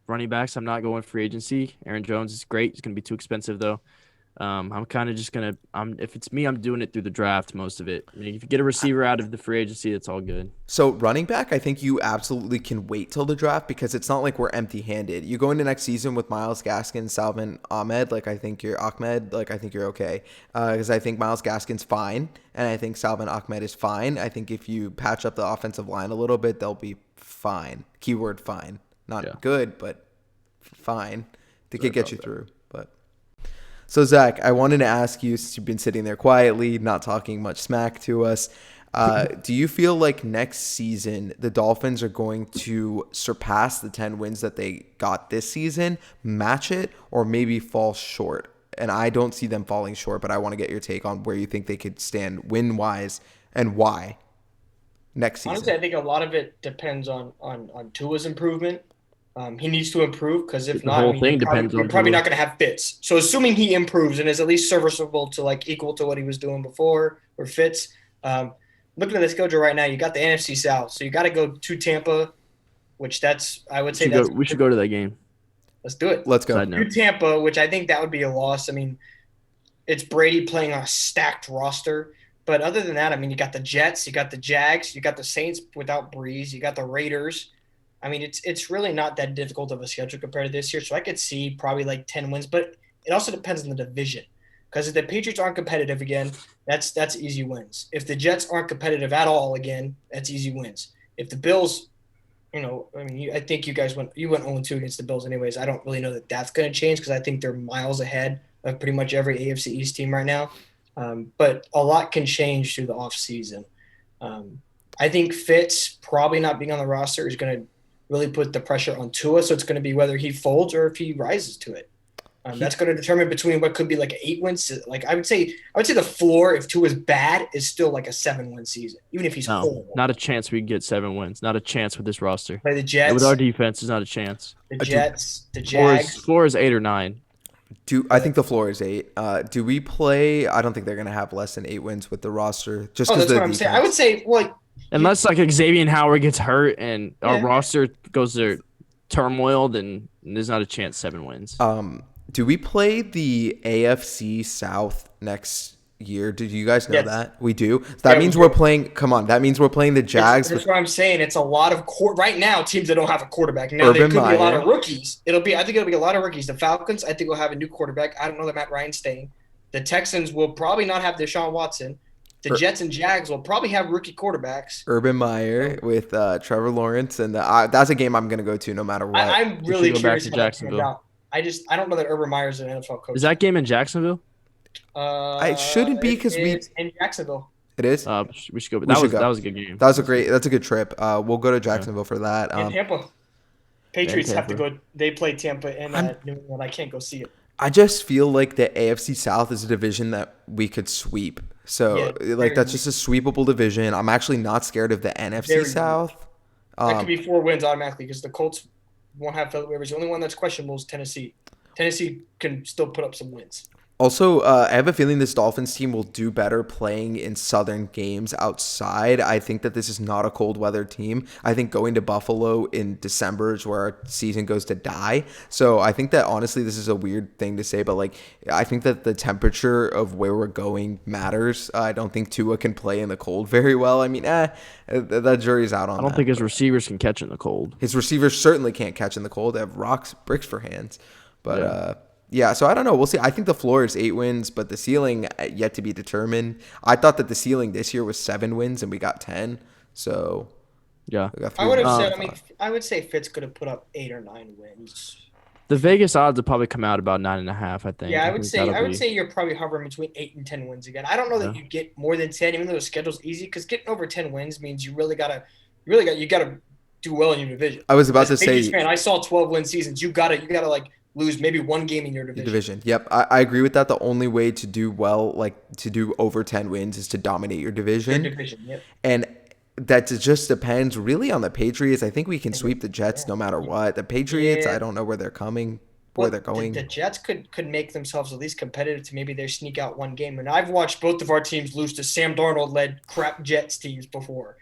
Speaker 1: Running backs, I'm not going free agency. Aaron Jones is great. It's going to be too expensive, though. I'm kind of just going to if it's me, I'm doing it through the draft, most of it. I mean, if you get a receiver out of the free agency, it's all good.
Speaker 3: So running back, I think you absolutely can wait till the draft because it's not like we're empty-handed. You go into next season with Myles Gaskin, Salvin Ahmed, I think you're okay. Because I think Myles Gaskin's fine, and I think Salvin Ahmed is fine. I think if you patch up the offensive line a little bit, they'll be fine. Keyword fine. Not good, but fine. They could get you through. So, Zach, I wanted to ask you, since you've been sitting there quietly, not talking much smack to us, do you feel like next season the Dolphins are going to surpass the 10 wins that they got this season, match it, or maybe fall short? And I don't see them falling short, but I want to get your take on where you think they could stand win-wise and why next season.
Speaker 2: Honestly, I think a lot of it depends on Tua's improvement. He needs to improve because if
Speaker 1: The
Speaker 2: not, I
Speaker 1: whole
Speaker 2: mean,
Speaker 1: thing depends
Speaker 2: you're
Speaker 1: on
Speaker 2: probably
Speaker 1: Tua.
Speaker 2: not going to have Fitz. So assuming he improves and is at least serviceable to like equal to what he was doing before or Fitz, looking at the schedule right now, you got the NFC South, so you got to go to Tampa, which I would say that's
Speaker 1: We should go to that game.
Speaker 2: let's do it.
Speaker 3: Let's go.
Speaker 1: Side
Speaker 2: To
Speaker 1: note.
Speaker 2: Tampa, which I think that would be a loss. I mean, it's Brady playing on a stacked roster. But other than that, I mean, you got the Jets, you got the Jags, you got the Saints without Breeze, you got the Raiders. I mean, it's really not that difficult of a schedule compared to this year. So I could see probably like 10 wins, but it also depends on the division. Because if the Patriots aren't competitive again, that's easy wins. If the Jets aren't competitive at all again, that's easy wins. If the Bills, I mean, I think you guys went 0-2 against the Bills anyways. I don't really know that that's going to change because I think they're miles ahead of pretty much every AFC East team right now. But a lot can change through the offseason. I think Fitz probably not being on the roster is going to really put the pressure on Tua. So it's going to be whether he folds or if he rises to it. That's going to determine between what could be like an 8 wins. Like I would say the floor if Tua is bad is still like a 7-win season, even if he's
Speaker 1: No,
Speaker 2: horrible.
Speaker 1: not a chance we get 7 wins. Not a chance with this roster.
Speaker 2: Play the
Speaker 1: And
Speaker 2: Jets,
Speaker 1: with our defense, there's not a chance.
Speaker 2: the Jags.
Speaker 1: Floor is 8 or 9.
Speaker 3: I think the floor is 8. Do we play? I don't think they're gonna have less than 8 wins with the roster. Just because
Speaker 2: That's what I'm saying. I would say, well,
Speaker 1: Unless like Xavier Howard gets hurt and our
Speaker 2: Yeah.
Speaker 1: roster goes to turmoil, then there's not a chance 7 wins.
Speaker 3: Do we play the AFC South next year? Did you guys know
Speaker 2: Yes.
Speaker 3: that? We do. That
Speaker 2: Yeah,
Speaker 3: means
Speaker 2: we
Speaker 3: we're
Speaker 2: do.
Speaker 3: playing. Come on, that means we're playing the Jags.
Speaker 2: That's what I'm saying. It's a lot of right now teams that don't have a quarterback. Now there
Speaker 3: Urban
Speaker 2: could be a lot of
Speaker 3: Meyer.
Speaker 2: rookies. I think it'll be a lot of rookies. The Falcons, I think, will have a new quarterback. I don't know that Matt Ryan's staying. The Texans will probably not have Deshaun Watson. The Jets and Jags will probably have rookie quarterbacks.
Speaker 3: Urban Meyer with Trevor Lawrence, and that's a game I'm gonna go to no matter what.
Speaker 2: I'm
Speaker 1: We
Speaker 2: really
Speaker 1: should go back
Speaker 2: curious
Speaker 1: to
Speaker 2: how that turns
Speaker 1: Jacksonville.
Speaker 2: out. I don't know that Urban Meyer's an NFL coach.
Speaker 1: Is that game in Jacksonville?
Speaker 3: It shouldn't be because
Speaker 2: it's in Jacksonville.
Speaker 3: it is.
Speaker 1: We should go. But
Speaker 3: We
Speaker 1: that
Speaker 3: should
Speaker 1: was
Speaker 3: go.
Speaker 1: that was a good game.
Speaker 3: That's a good trip. We'll go to Jacksonville for that.
Speaker 2: In Tampa. Patriots have to
Speaker 1: Tampa.
Speaker 2: go. They play Tampa and New England. I can't go see it.
Speaker 3: I just feel like the AFC South is a division that we could sweep. So
Speaker 2: Yeah,
Speaker 3: like that's just a sweepable division. I'm actually not scared of the NFC
Speaker 2: Very
Speaker 3: South.
Speaker 2: That could be 4 wins automatically because the Colts won't have Philip Rivers. The only one that's questionable is Tennessee. Tennessee can still put up some wins.
Speaker 3: Also, I have a feeling this Dolphins team will do better playing in southern games outside. I think that this is not a cold weather team. I think going to Buffalo in December is where our season goes to die. So I think that honestly, this is a weird thing to say, but like I think that the temperature of where we're going matters. I don't think Tua can play in the cold very well. I mean, that jury's out on that.
Speaker 1: I don't think his receivers can catch in the cold.
Speaker 3: His receivers certainly can't catch in the cold. They have bricks for hands. But yeah, so I don't know. We'll see. I think the floor is 8 wins, but the ceiling yet to be determined. I thought that the ceiling this year was 7 wins, and we got 10. So
Speaker 1: Yeah.
Speaker 3: we got
Speaker 2: I would have said.
Speaker 3: 5.
Speaker 2: I would say Fitz could have put up 8 or 9 wins.
Speaker 1: The Vegas odds will probably come out about 9.5. I think.
Speaker 2: Yeah, I would
Speaker 1: think
Speaker 2: say.
Speaker 1: that'll
Speaker 2: I would
Speaker 1: be-
Speaker 2: say you're probably hovering between 8 and 10 wins again. I don't know that
Speaker 1: Yeah.
Speaker 2: you get more than 10, even though the schedule's easy. Because getting over 10 wins means you gotta do well in your division.
Speaker 3: I was about
Speaker 2: As
Speaker 3: to
Speaker 2: a Patriots
Speaker 3: say
Speaker 2: fan, I saw 12-win seasons. You gotta like lose maybe 1 game in your
Speaker 3: the
Speaker 2: division.
Speaker 3: division. Yep, I agree with that. The only way to do well, like to do over 10 wins, is to dominate your division.
Speaker 2: Yep.
Speaker 3: And that just depends really on the Patriots. I think we can sweep the Jets no matter what. The Patriots,
Speaker 2: Yeah.
Speaker 3: I don't know where they're coming,
Speaker 2: Well,
Speaker 3: where they're going.
Speaker 2: The Jets could make themselves at least competitive to maybe they sneak out 1 game. And I've watched both of our teams lose to Sam Darnold-led crap Jets teams before.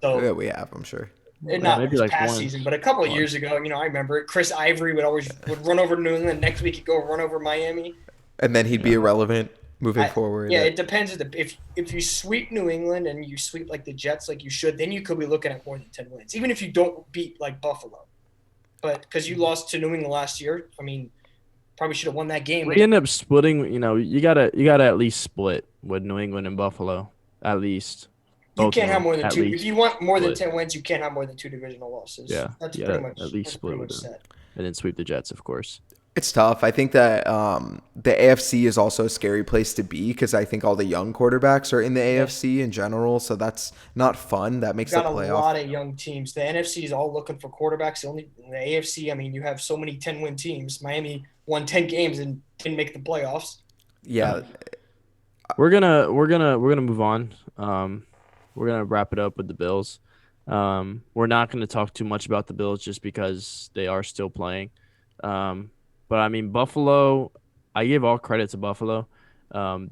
Speaker 3: Yeah, we have, I'm sure.
Speaker 2: And not
Speaker 1: maybe
Speaker 2: this
Speaker 1: like
Speaker 2: past
Speaker 1: one.
Speaker 2: season, but a couple of years ago, I remember it. Chris Ivory would run over New England. Next week he'd go run over Miami.
Speaker 3: And then he'd be irrelevant moving forward.
Speaker 2: Yeah, it depends. If you sweep New England and you sweep like the Jets like you should, then you could be looking at more than 10 wins, even if you don't beat like Buffalo. But because you lost to New England last year, I mean, probably should have won that game.
Speaker 1: We end up splitting. You gotta at least split with New England and Buffalo at least.
Speaker 2: You
Speaker 1: Both
Speaker 2: can't
Speaker 1: of
Speaker 2: have
Speaker 1: them,
Speaker 2: more than
Speaker 1: at
Speaker 2: 2.
Speaker 1: least.
Speaker 2: If you want more than
Speaker 1: Split.
Speaker 2: 10 wins, you can't have more than 2 divisional losses.
Speaker 1: Yeah,
Speaker 2: That's
Speaker 1: yeah,
Speaker 2: pretty much
Speaker 1: at least split with them.
Speaker 2: set.
Speaker 1: And then sweep the Jets, of course.
Speaker 3: It's tough. I think that the AFC is also a scary place to be because I think all the young quarterbacks are in the AFC in general, so that's not fun. That makes the
Speaker 2: Got a
Speaker 3: playoff.
Speaker 2: lot of young teams. The NFC is all looking for quarterbacks. The AFC, I mean, you have so many 10-win teams. Miami won 10 games and didn't make the playoffs.
Speaker 3: Yeah,
Speaker 1: We're gonna move on. We're gonna wrap it up with the Bills. We're not going to talk too much about the Bills just because they are still playing. But I mean, Buffalo, I give all credit to Buffalo.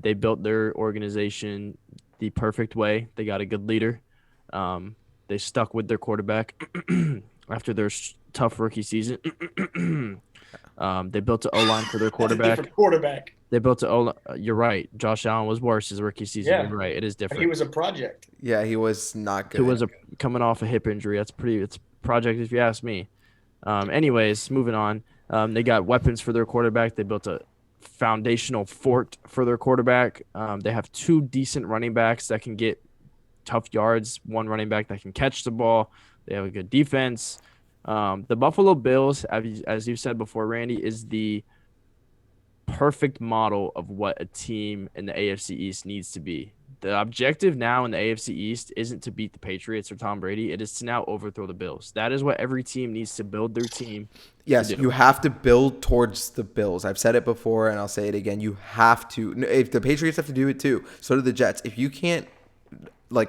Speaker 1: They built their organization the perfect way. They got a good leader. They stuck with their quarterback after their tough rookie season. They built an O-line for their
Speaker 2: That's a
Speaker 1: quarterback.
Speaker 2: different quarterback.
Speaker 1: They built an O-line. You're right. Josh Allen was worse his rookie season.
Speaker 2: Yeah.
Speaker 1: You're right. It is
Speaker 2: But he
Speaker 1: different.
Speaker 2: was a project.
Speaker 3: Yeah, he was not
Speaker 1: It
Speaker 3: good.
Speaker 1: was coming off a hip injury. It's a project if you ask me. Anyways, moving on. They got weapons for their quarterback. They built a foundational fort for their quarterback. They have 2 decent running backs that can get tough yards. 1 running back that can catch the ball. They have a good defense. The Buffalo Bills, as you said before, Randy, is the perfect model of what a team in the AFC East needs to be. The objective now in the AFC East isn't to beat the Patriots or Tom Brady. It is to now overthrow the Bills. That is what every team needs to build their team.
Speaker 3: Yes, you have to build towards the Bills. I've said it before, and I'll say it again. You have to. If the Patriots have to do it too, so do the Jets. If you can't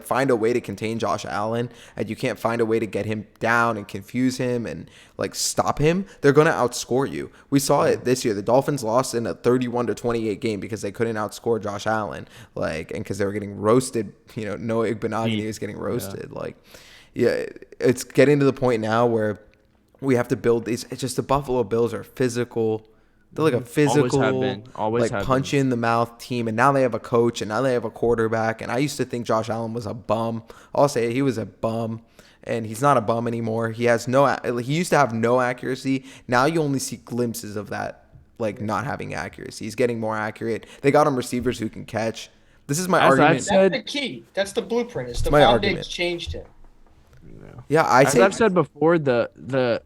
Speaker 3: find a way to contain Josh Allen, and you can't find a way to get him down and confuse him and stop him, they're going to outscore you. We saw it this year. The Dolphins lost in a 31-28 game because they couldn't outscore Josh Allen, and because they were getting roasted. Noah Igbenogany was getting roasted. It's getting to the point now where we have to build these. It's just the Buffalo Bills are physical. They're like a physical,
Speaker 1: always have
Speaker 3: punch in the mouth team, and now they have a coach, and now they have a quarterback. And I used to think Josh Allen was a bum. I'll say he was a bum, and he's not a bum anymore. He has he used to have no accuracy. Now you only see glimpses of that, not having accuracy. He's getting more accurate. They got him receivers who can catch. This is my argument.
Speaker 2: That's the key. That's the blueprint. It's the
Speaker 3: my
Speaker 2: foundation
Speaker 3: argument.
Speaker 2: Changed him.
Speaker 3: Yeah,
Speaker 1: I've said before, the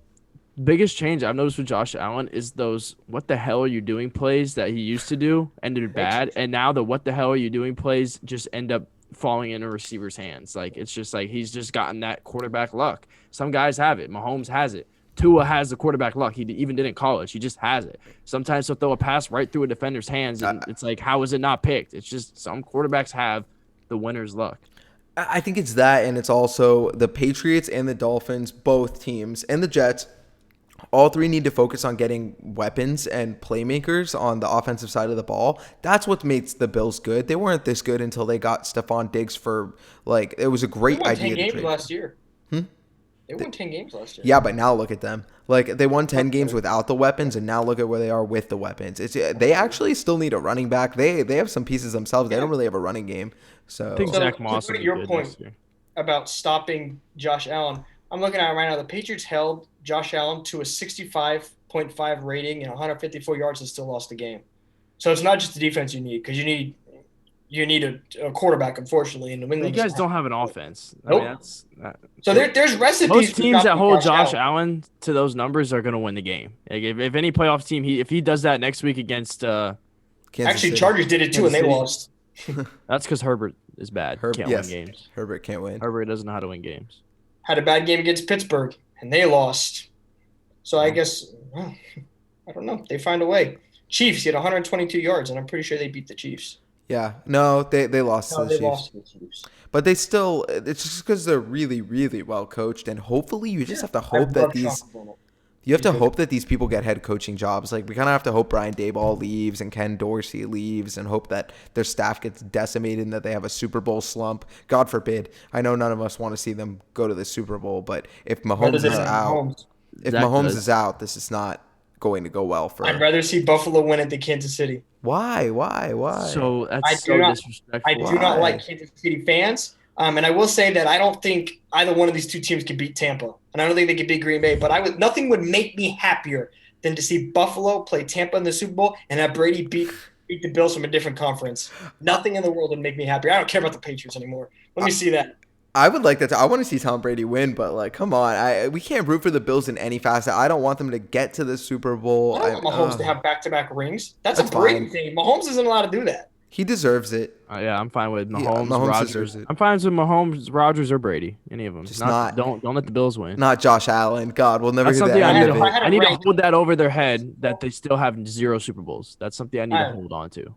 Speaker 1: biggest change I've noticed with Josh Allen is those "what the hell are you doing" plays that he used to do ended bad, and now the "what the hell are you doing" plays just end up falling in a receiver's hands. It's just he's just gotten that quarterback luck. Some guys have it. Mahomes has it. Tua has the quarterback luck. He even did in college. He just has it. Sometimes he'll throw a pass right through a defender's hands, and it's how is it not picked? It's just some quarterbacks have the winner's luck.
Speaker 3: I think it's that, and it's also the Patriots and the Dolphins, both teams, and the Jets. All 3 need to focus on getting weapons and playmakers on the offensive side of the ball. That's what makes the Bills good. They weren't this good until they got Stephon Diggs for it was a great idea.
Speaker 2: They won 10 games last year. They won 10 games last year.
Speaker 3: Yeah, but now look at them. They won 10 games without the weapons, and now look at where they are with the weapons. They actually still need a running back. They have some pieces themselves. They don't really have a running game. So
Speaker 1: I think Zach Moss
Speaker 2: to
Speaker 1: will be
Speaker 2: your
Speaker 1: good
Speaker 2: point
Speaker 1: this year.
Speaker 2: about stopping Josh Allen, I'm looking at it right now. The Patriots held Josh Allen to a 65.5 rating and 154 yards and still lost the game. So it's not just the defense you need, because you need a quarterback, unfortunately. In New England,
Speaker 1: You guys don't have an offense.
Speaker 2: Nope. So there's recipes.
Speaker 1: Most teams that hold Josh
Speaker 2: Allen
Speaker 1: Allen to those numbers are going to win the game. If any playoff team, if he does that next week against
Speaker 3: Kansas
Speaker 2: actually
Speaker 3: City.
Speaker 2: Chargers did it too, and they
Speaker 1: City.
Speaker 2: lost.
Speaker 1: That's because Herbert is bad. Can't win games.
Speaker 3: Herbert can't win.
Speaker 1: Herbert doesn't know how to win games.
Speaker 2: Had a bad game against Pittsburgh, and they lost. So I guess, I don't know. They find a way. Chiefs had 122 yards, and I'm pretty sure they beat the Chiefs.
Speaker 3: Yeah. No, they lost to the Chiefs.
Speaker 2: Lost to the Chiefs.
Speaker 3: But they still, it's just because they're really, really well coached, and hopefully you just have to hope that these people get head coaching jobs. We kind of have to hope Brian Daboll leaves and Ken Dorsey leaves, and hope that their staff gets decimated and that they have a Super Bowl slump. God forbid. I know none of us want to see them go to the Super Bowl, but if Mahomes is out, this is not going to go well for.
Speaker 2: I'd rather see Buffalo win it than Kansas City.
Speaker 3: Why?
Speaker 1: So that's disrespectful.
Speaker 2: I do not like Kansas City fans. And I will say that I don't think either one of these 2 teams can beat Tampa. And I don't think they can beat Green Bay. But nothing would make me happier than to see Buffalo play Tampa in the Super Bowl and have Brady beat the Bills from a different conference. Nothing in the world would make me happier. I don't care about the Patriots anymore. Let me see that.
Speaker 3: I would like that. I want to see Tom Brady win, but come on. We can't root for the Bills in any facet. I don't want them to get to the Super Bowl.
Speaker 2: I don't want Mahomes to have back-to-back rings. That's a Brady thing. Mahomes isn't allowed to do that.
Speaker 3: He deserves it.
Speaker 1: Yeah, I'm fine with Mahomes,
Speaker 3: Mahomes
Speaker 1: Rodgers.
Speaker 3: deserves it.
Speaker 1: I'm fine with Mahomes, Rodgers, or Brady. Any of them. Don't let the Bills win.
Speaker 3: Not Josh Allen. God, we'll never
Speaker 1: That's
Speaker 3: hear
Speaker 1: something
Speaker 3: the end of it.
Speaker 1: I need to hold that over their head that they still have 0 Super Bowls. That's something I need to hold on to.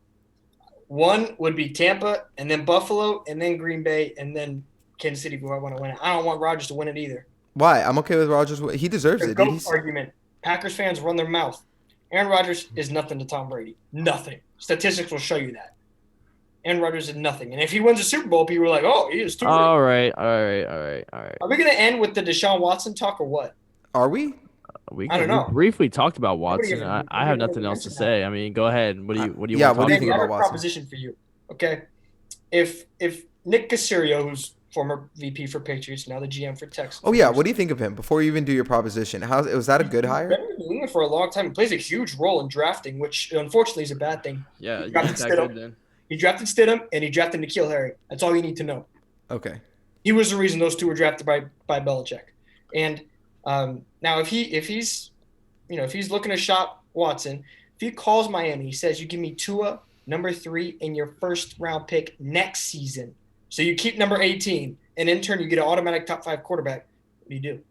Speaker 2: 1 would be Tampa, and then Buffalo, and then Green Bay, and then Kansas City if I want to win it. I don't want Rodgers to win it either.
Speaker 3: Why? I'm okay with Rodgers. He deserves
Speaker 2: The
Speaker 3: it, dude.
Speaker 2: GOAT argument. Packers fans run their mouth. Aaron Rodgers is nothing to Tom Brady. Nothing. Statistics will show you that. Aaron Rodgers is nothing. And if he wins a Super Bowl, people are like, oh, he is too.
Speaker 1: All right. Are
Speaker 2: we going to end with the Deshaun Watson talk or what?
Speaker 3: Are we?
Speaker 2: I don't know.
Speaker 1: We briefly talked about Watson.
Speaker 2: Nobody
Speaker 1: I have nothing else to say. I mean, go ahead. What do you want to
Speaker 3: what
Speaker 1: talk
Speaker 3: do you think
Speaker 2: I have
Speaker 3: about
Speaker 2: a
Speaker 3: Watson?
Speaker 2: proposition for you. Okay. If Nick Caserio, who's former VP for Patriots, now the GM for Texas.
Speaker 3: Oh yeah, what do you think of him? Before you even do your proposition, was that a good hire?
Speaker 2: He's been in New England for a long time. He plays a huge role in drafting, which unfortunately is a bad thing.
Speaker 1: Yeah,
Speaker 2: he drafted Stidham and he drafted N'Keal Harry. That's all you need to know.
Speaker 3: Okay.
Speaker 2: He was the reason those two were drafted by Belichick. And now if he's looking to shop Watson, if he calls Miami, he says, "You give me Tua, number 3, and your first round pick next season. So you keep number 18, and in turn you get an automatic top 5 quarterback." What do you do?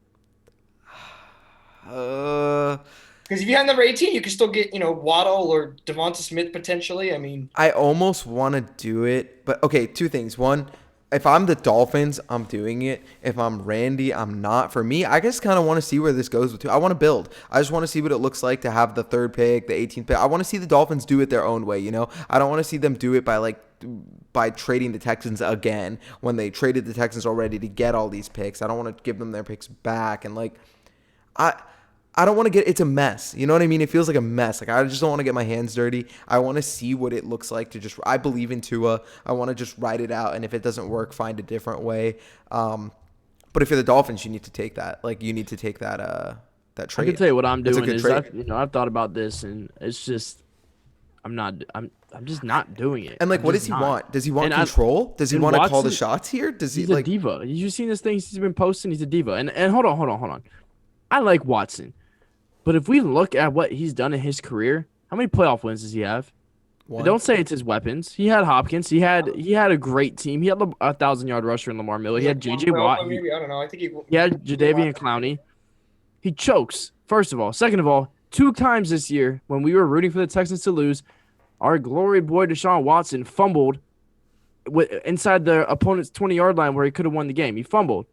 Speaker 2: Because if you have number 18, you can still get, Waddle or Devonta Smith potentially. I mean,
Speaker 3: I almost want to do it, but okay, two things. One, if I'm the Dolphins, I'm doing it. If I'm Randy, I'm not. For me, I just kind of want to see where this goes with. I want to build. I just want to see what it looks like to have the 3rd pick, the 18th pick. I want to see the Dolphins do it their own way, I don't want to see them do it by trading the Texans again when they traded the Texans already to get all these picks. I don't want to give them their picks back. And I don't want to it's a mess. You know what I mean? It feels like a mess. I just don't want to get my hands dirty. I want to see what it looks like I believe in Tua. I want to just write it out. And if it doesn't work, find a different way. But if you're the Dolphins, you need to take that. You need to take that trade.
Speaker 1: I can tell you what I'm doing is
Speaker 3: trade.
Speaker 1: I've thought about this, and it's just I'm just not doing it.
Speaker 3: And what does he want? Does he want control? Does he want to call the shots here? Does he
Speaker 1: he's a diva. You seen this thing he's been posting? He's a diva. And hold on. I like Watson. But if we look at what he's done in his career, how many playoff wins does he have? Don't say it's his weapons. He had Hopkins. He had a great team. He had a 1,000-yard rusher in Lamar Miller. He had J.J. Watt.
Speaker 2: Maybe, I don't know. I think
Speaker 1: he had Jadeveon Clowney. He chokes, first of all. Second of all, 2 times this year when we were rooting for the Texans to lose, our glory boy Deshaun Watson fumbled inside the opponent's 20-yard line where he could have won the game. He fumbled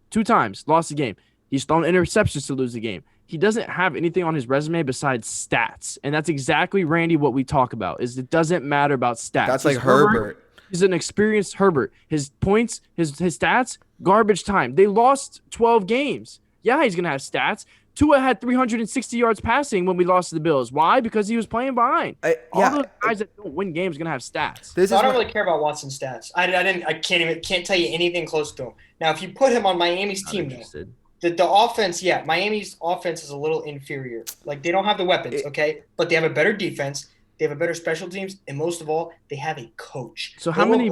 Speaker 1: 2 times, lost the game. He's thrown interceptions to lose the game. He doesn't have anything on his resume besides stats. And that's exactly, Randy, what we talk about, is it doesn't matter about stats.
Speaker 3: That's like Herbert.
Speaker 1: He's an experienced Herbert. His points, his stats, garbage time. They lost 12 games. Yeah, he's going to have stats. Tua had 360 yards passing when we lost to the Bills. Why? Because he was playing behind. All those guys that don't win games are going to have stats.
Speaker 2: I don't really care about Watson's stats. I can't tell you anything close to him. Now, if you put him on Miami's team, though, the offense, Miami's offense is a little inferior. They don't have the weapons, okay? But they have a better defense. They have a better special teams. And most of all, they have a coach.
Speaker 1: So how many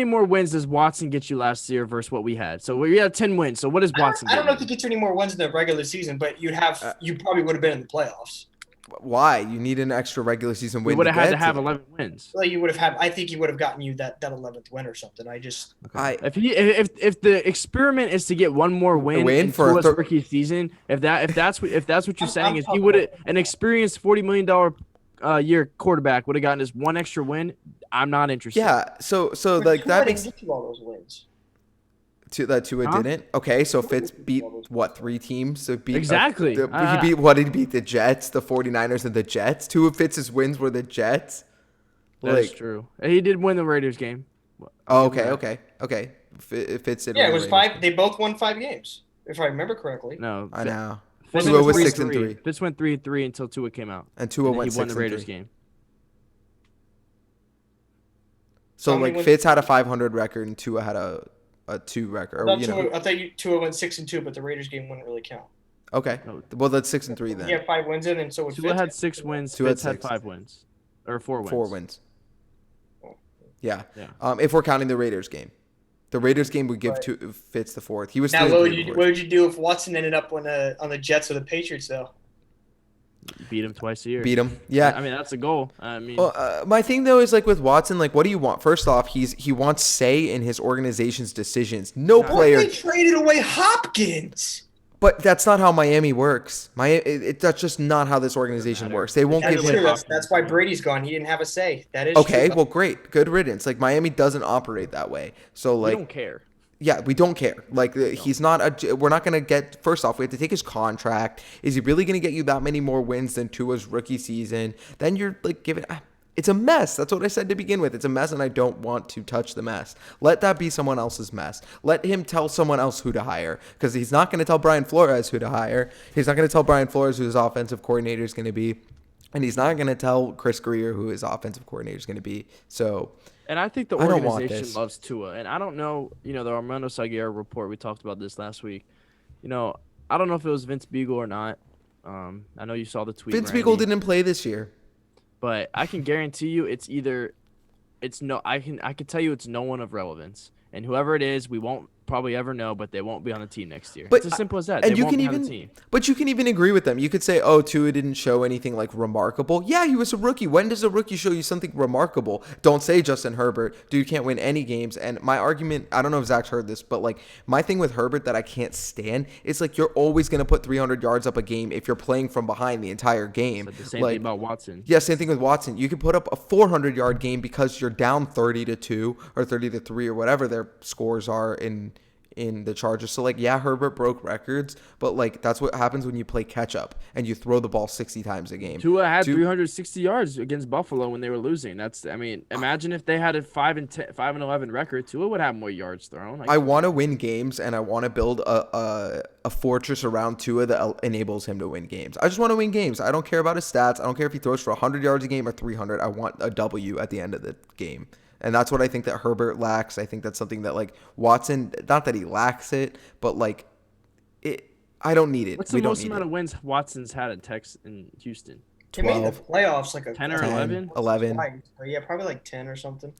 Speaker 1: more wins does Watson get you last year versus what we had? So we had 10 wins. So what does Watson
Speaker 2: I don't know if he gets you any more wins in the regular season, but you probably would have been in the playoffs.
Speaker 3: Why? You need an extra regular season win.
Speaker 1: We would have had to have 11 wins.
Speaker 2: Well, you would have had. I think he would have gotten you that 11th win or something.
Speaker 1: If the experiment is to get one more win for a rookie season, if that's what you're saying, is he would have an experienced $40 million year quarterback would have gotten us one extra win. I'm not interested.
Speaker 3: Yeah. So that makes
Speaker 2: get you all those wins.
Speaker 3: That Tua didn't. Okay, so Fitz beat 3 teams? So beat
Speaker 1: exactly.
Speaker 3: He beat the Jets, the 49ers, and the Jets. 2 of Fitz's wins were the Jets.
Speaker 1: That's true. He did win the Raiders game.
Speaker 3: Oh, okay. Fitz did.
Speaker 2: Yeah, it was 5. They both won 5 games, if I remember correctly.
Speaker 1: No,
Speaker 3: I know.
Speaker 1: Tua was 6-3. Fitz went 3-3 until Tua came out.
Speaker 3: And Tua went 6-3.
Speaker 1: He won the Raiders game.
Speaker 3: So Fitz had a 500 record and Tua had a 2 record.
Speaker 2: I thought Tua went 6-2, but the Raiders game wouldn't really count.
Speaker 3: Okay. Well, that's 6-3 then.
Speaker 2: He had 5 wins in, and so
Speaker 1: Tua had 6 wins. Fitz had 5 wins, or 4 wins.
Speaker 3: 4 wins. Yeah. If we're counting the Raiders game, the Raiders game would give Fitz the 4th. He was.
Speaker 2: Now, what would you do if Watson ended up on the Jets or the Patriots though?
Speaker 1: Beat him twice a year.
Speaker 3: Beat him. Yeah.
Speaker 1: I mean, that's a goal. I mean,
Speaker 3: my thing though is with Watson, what do you want? First off, he wants say in his organization's decisions. No player.
Speaker 2: They traded away Hopkins.
Speaker 3: But that's not how Miami works. That's just not how this organization works. They won't give him.
Speaker 2: That's why Brady's gone. He didn't have a say. That is
Speaker 3: okay.
Speaker 2: True.
Speaker 3: Well, great, good riddance. Miami doesn't operate that way. So
Speaker 1: we don't care.
Speaker 3: Yeah, we don't care. Like, he's not we're not going to get, first off, we have to take his contract. Is he really going to get you that many more wins than Tua's rookie season? Then you're like giving, it's a mess. That's what I said to begin with. It's a mess, and I don't want to touch the mess. Let that be someone else's mess. Let him tell someone else who to hire, because he's not going to tell Brian Flores who to hire. He's not going to tell Brian Flores who his offensive coordinator is going to be. And he's not going to tell Chris Greer who his offensive coordinator is going to be. So,
Speaker 1: And I think the
Speaker 3: I don't want
Speaker 1: organization
Speaker 3: this.
Speaker 1: loves Tua. And I don't know, the Armando Salguero report, we talked about this last week. I don't know if it was Vince Beagle or not. I know you saw the tweet.
Speaker 3: Vince
Speaker 1: Randy,
Speaker 3: Beagle didn't play this year.
Speaker 1: but I can guarantee you I can tell you it's no one of relevance. And whoever it is, we won't probably ever know, but they won't be on the team next year.
Speaker 3: But
Speaker 1: it's as simple as that.
Speaker 3: And
Speaker 1: They
Speaker 3: you
Speaker 1: won't
Speaker 3: can
Speaker 1: be on the
Speaker 3: even,
Speaker 1: team.
Speaker 3: but you can even agree with them. You could say, "Oh, Tua didn't show anything like remarkable." Yeah, he was a rookie. When does a rookie show you something remarkable? Don't say Justin Herbert. Dude can't win any games. And my argument, I don't know if Zach's heard this, but like my thing with Herbert that I can't stand is like you're always gonna put 300 yards up a game if you're playing from behind the entire game.
Speaker 1: But the same thing about Watson.
Speaker 3: Yeah, same thing with Watson. You could put up a 400-yard game because you're down 30-2 or 30-3 or whatever their scores are in the Chargers. So, like, yeah, Herbert broke records, but, like, that's what happens when you play catch-up and you throw the ball 60 times a game.
Speaker 1: Tua had 360 yards against Buffalo when they were losing. Imagine if they had a 5-11 record, Tua would have more yards thrown.
Speaker 3: I want to win games, and I want to build a fortress around Tua that enables him to win games. I just want to win games. I don't care about his stats. I don't care if he throws for 100 yards a game or 300. I want a W at the end of the game. And that's what I think that Herbert lacks. I think that's something that, like, Watson, not that he lacks it, but, like, I don't need it.
Speaker 1: What's the most amount of wins Watson's had in Houston?
Speaker 2: He made the playoffs like
Speaker 1: 10 or 11?
Speaker 3: 11.
Speaker 2: Yeah, probably like 10 or something.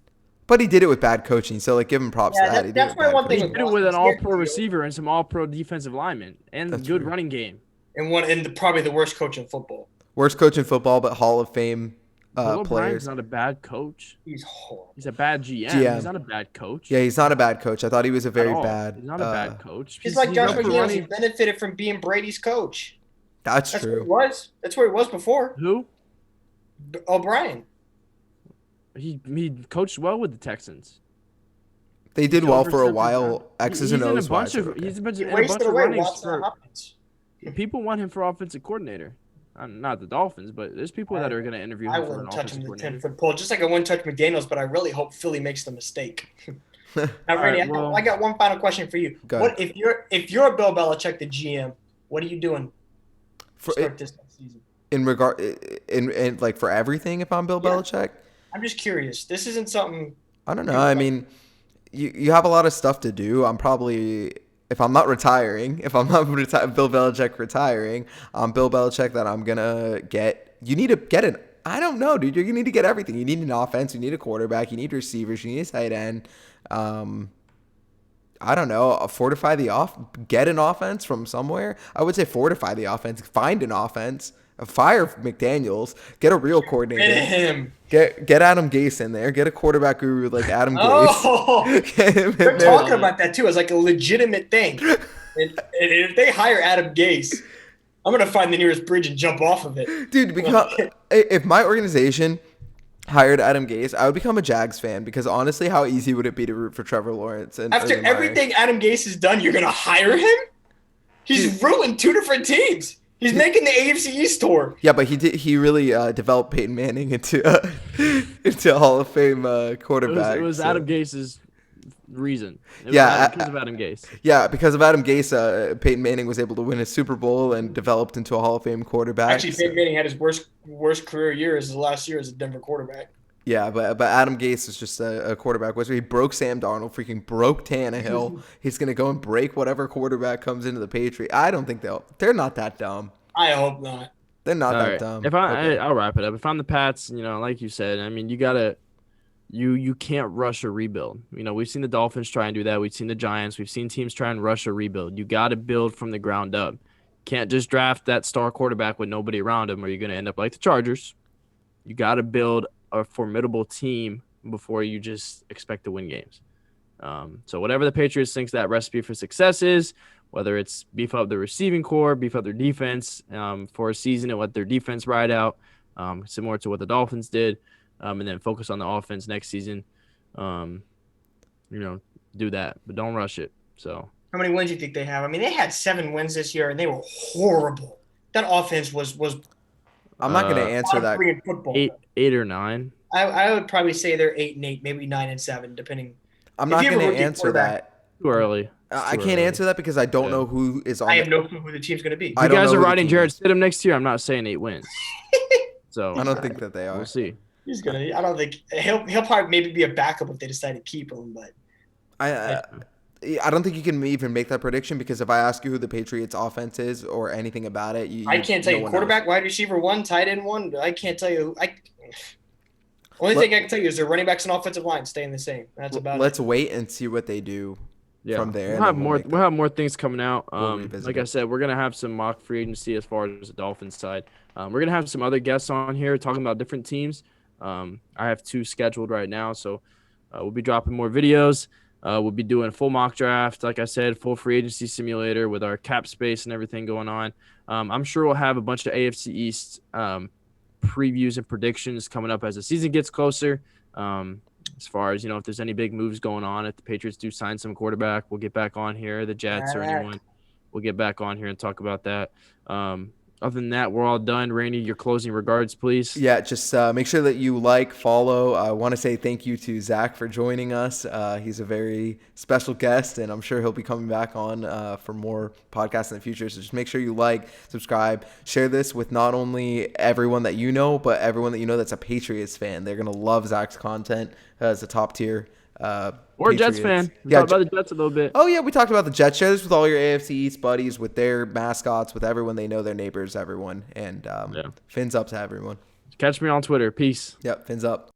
Speaker 3: But he did it with bad coaching, so, like, give him props to that.
Speaker 2: That's my one thing.
Speaker 1: He did it with an all-pro receiver and some all-pro defensive linemen and a good running game.
Speaker 2: And probably the worst coach in football.
Speaker 3: Worst coach in football, but Hall of Fame
Speaker 1: Bill
Speaker 3: players.
Speaker 1: O'Brien's not a bad coach.
Speaker 2: He's horrible.
Speaker 1: He's a bad GM. He's not a bad coach.
Speaker 3: Yeah, he's not a bad coach. I thought he was a very bad.
Speaker 1: He's not a bad coach.
Speaker 2: He's like Josh McDaniels. He benefited from being Brady's coach.
Speaker 3: That's true.
Speaker 2: Where he was. That's where he was before.
Speaker 1: Who?
Speaker 2: O'Brien.
Speaker 1: He coached well with the Texans.
Speaker 3: They did well for a while. X's and O's.
Speaker 1: He's been wasted away. People want him for offensive coordinator. Not the Dolphins, but there's people that are going to interview him for an offensive coordinator. I wouldn't touch him 10-foot pole,
Speaker 2: just like I wouldn't touch McDaniels, but I really hope Philly makes the mistake. Now, Randy, I got one final question for you. What if you're a Bill Belichick, the GM? What are you doing to start this next season?
Speaker 3: In like for everything, if I'm Bill Belichick?
Speaker 2: I'm just curious. This isn't something.
Speaker 3: I don't know. I mean, you have a lot of stuff to do. I'm probably. If I'm not retiring, Bill Belichick retiring, Bill Belichick that I'm going to get. You need to get an. I don't know, dude. You need to get everything. You need an offense. You need a quarterback. You need receivers. You need a tight end. I don't know. Fortify get an offense from somewhere. I would say fortify the offense. Find an offense. Fire McDaniels. Get a real coordinator.
Speaker 2: Get him.
Speaker 3: Get Adam Gase in there. Get a quarterback guru like Adam Gase.
Speaker 2: Oh, they're talking about that too as like a legitimate thing. And if they hire Adam Gase, I'm gonna find the nearest bridge and jump off of it,
Speaker 3: dude. Because if my organization hired Adam Gase, I would become a Jags fan because honestly, how easy would it be to root for Trevor Lawrence? And
Speaker 2: after everything Adam Gase has done, you're gonna hire him? He's ruined two different teams. He's making the AFC East tour.
Speaker 3: Yeah, but he really developed Peyton Manning into a Hall of Fame quarterback.
Speaker 1: It was Adam Gase's reason. Because of Adam Gase.
Speaker 3: Yeah, because of Adam Gase, Peyton Manning was able to win a Super Bowl and developed into a Hall of Fame quarterback.
Speaker 2: Actually, Peyton Manning had his worst career year as his last year as a Denver quarterback.
Speaker 3: Yeah, but Adam Gase is just a quarterback. He broke Sam Darnold, freaking broke Tannehill. He's going to go and break whatever quarterback comes into the Patriots. I don't think they're not that dumb.
Speaker 2: I hope not.
Speaker 3: They're not that dumb.
Speaker 1: I'll wrap it up. If I'm the Pats, like you said, I mean, you can't rush a rebuild. We've seen the Dolphins try and do that. We've seen the Giants. We've seen teams try and rush a rebuild. You got to build from the ground up. Can't just draft that star quarterback with nobody around him or you're going to end up like the Chargers. You got to build a formidable team before you just expect to win games. So whatever the Patriots thinks that recipe for success is, whether it's beef up the receiving core, beef up their defense for a season and let their defense ride out, similar to what the Dolphins did, and then focus on the offense next season. do that, but don't rush it. So
Speaker 2: How many wins do you think they have? I mean, they had 7 wins this year, and they were horrible. That offense was
Speaker 3: I'm not going to answer
Speaker 2: bottom
Speaker 3: that.
Speaker 2: 3 in football.
Speaker 1: eight or nine.
Speaker 2: I would probably say they're 8-8, maybe 9-7, depending.
Speaker 3: I'm
Speaker 2: If
Speaker 3: not
Speaker 2: you have
Speaker 3: going
Speaker 2: a
Speaker 3: to
Speaker 2: rookie
Speaker 3: answer
Speaker 2: quarterback,
Speaker 3: that.
Speaker 1: Too early.
Speaker 3: I can't answer that because I don't know who is on.
Speaker 2: I have no clue who the team's going to be.
Speaker 1: If
Speaker 3: I
Speaker 1: you
Speaker 3: don't
Speaker 1: guys
Speaker 3: know
Speaker 1: are
Speaker 3: who the
Speaker 1: riding
Speaker 3: team
Speaker 1: Jared
Speaker 3: is.
Speaker 1: Stidham next year, I'm not saying 8 wins. So
Speaker 3: I don't think that they are.
Speaker 1: we'll see.
Speaker 2: He's gonna. I don't think he'll probably maybe be a backup if they decide to keep him. But
Speaker 3: I don't think you can even make that prediction because if I ask you who the Patriots offense is or anything about it,
Speaker 2: I can't tell
Speaker 3: no
Speaker 2: you.
Speaker 3: one
Speaker 2: Quarterback,
Speaker 3: knows.
Speaker 2: wide receiver 1, tight end 1. I can't tell you. Only thing I can tell you is their running backs and offensive line staying the same. That's about
Speaker 3: Let's
Speaker 2: it.
Speaker 3: wait and see what they do from there.
Speaker 1: We'll have more. We'll have more things coming out.
Speaker 3: revisit
Speaker 1: Like I
Speaker 3: it.
Speaker 1: said, we're gonna have some mock free agency as far as the Dolphins side. We're gonna have some other guests on here talking about different teams. I have 2 scheduled right now, so we'll be dropping more videos. We'll be doing full mock draft, like I said, full free agency simulator with our cap space and everything going on. I'm sure we'll have a bunch of AFC East previews and predictions coming up as the season gets closer. As far as, if there's any big moves going on, if the Patriots do sign some quarterback, we'll get back on here. The Jets or anyone, we'll get back on here and talk about that. Other than that, we're all done. Randy, your closing regards, please.
Speaker 3: Yeah, just make sure that you follow. I want to say thank you to Zach for joining us. He's a very special guest, and I'm sure he'll be coming back on for more podcasts in the future. So just make sure you subscribe, share this with not only everyone that you know, but everyone that you know that's a Patriots fan. They're going to love Zach's content as a top tier
Speaker 1: Or a Jets fan. We
Speaker 3: Yeah,
Speaker 1: talked about the Jets a little bit.
Speaker 3: Oh, yeah, we talked about the Jets. Share this with all your AFC East buddies, with their mascots, with everyone they know, their neighbors, everyone. And fins up to everyone.
Speaker 1: Catch me on Twitter. Peace.
Speaker 3: Yep, fins up.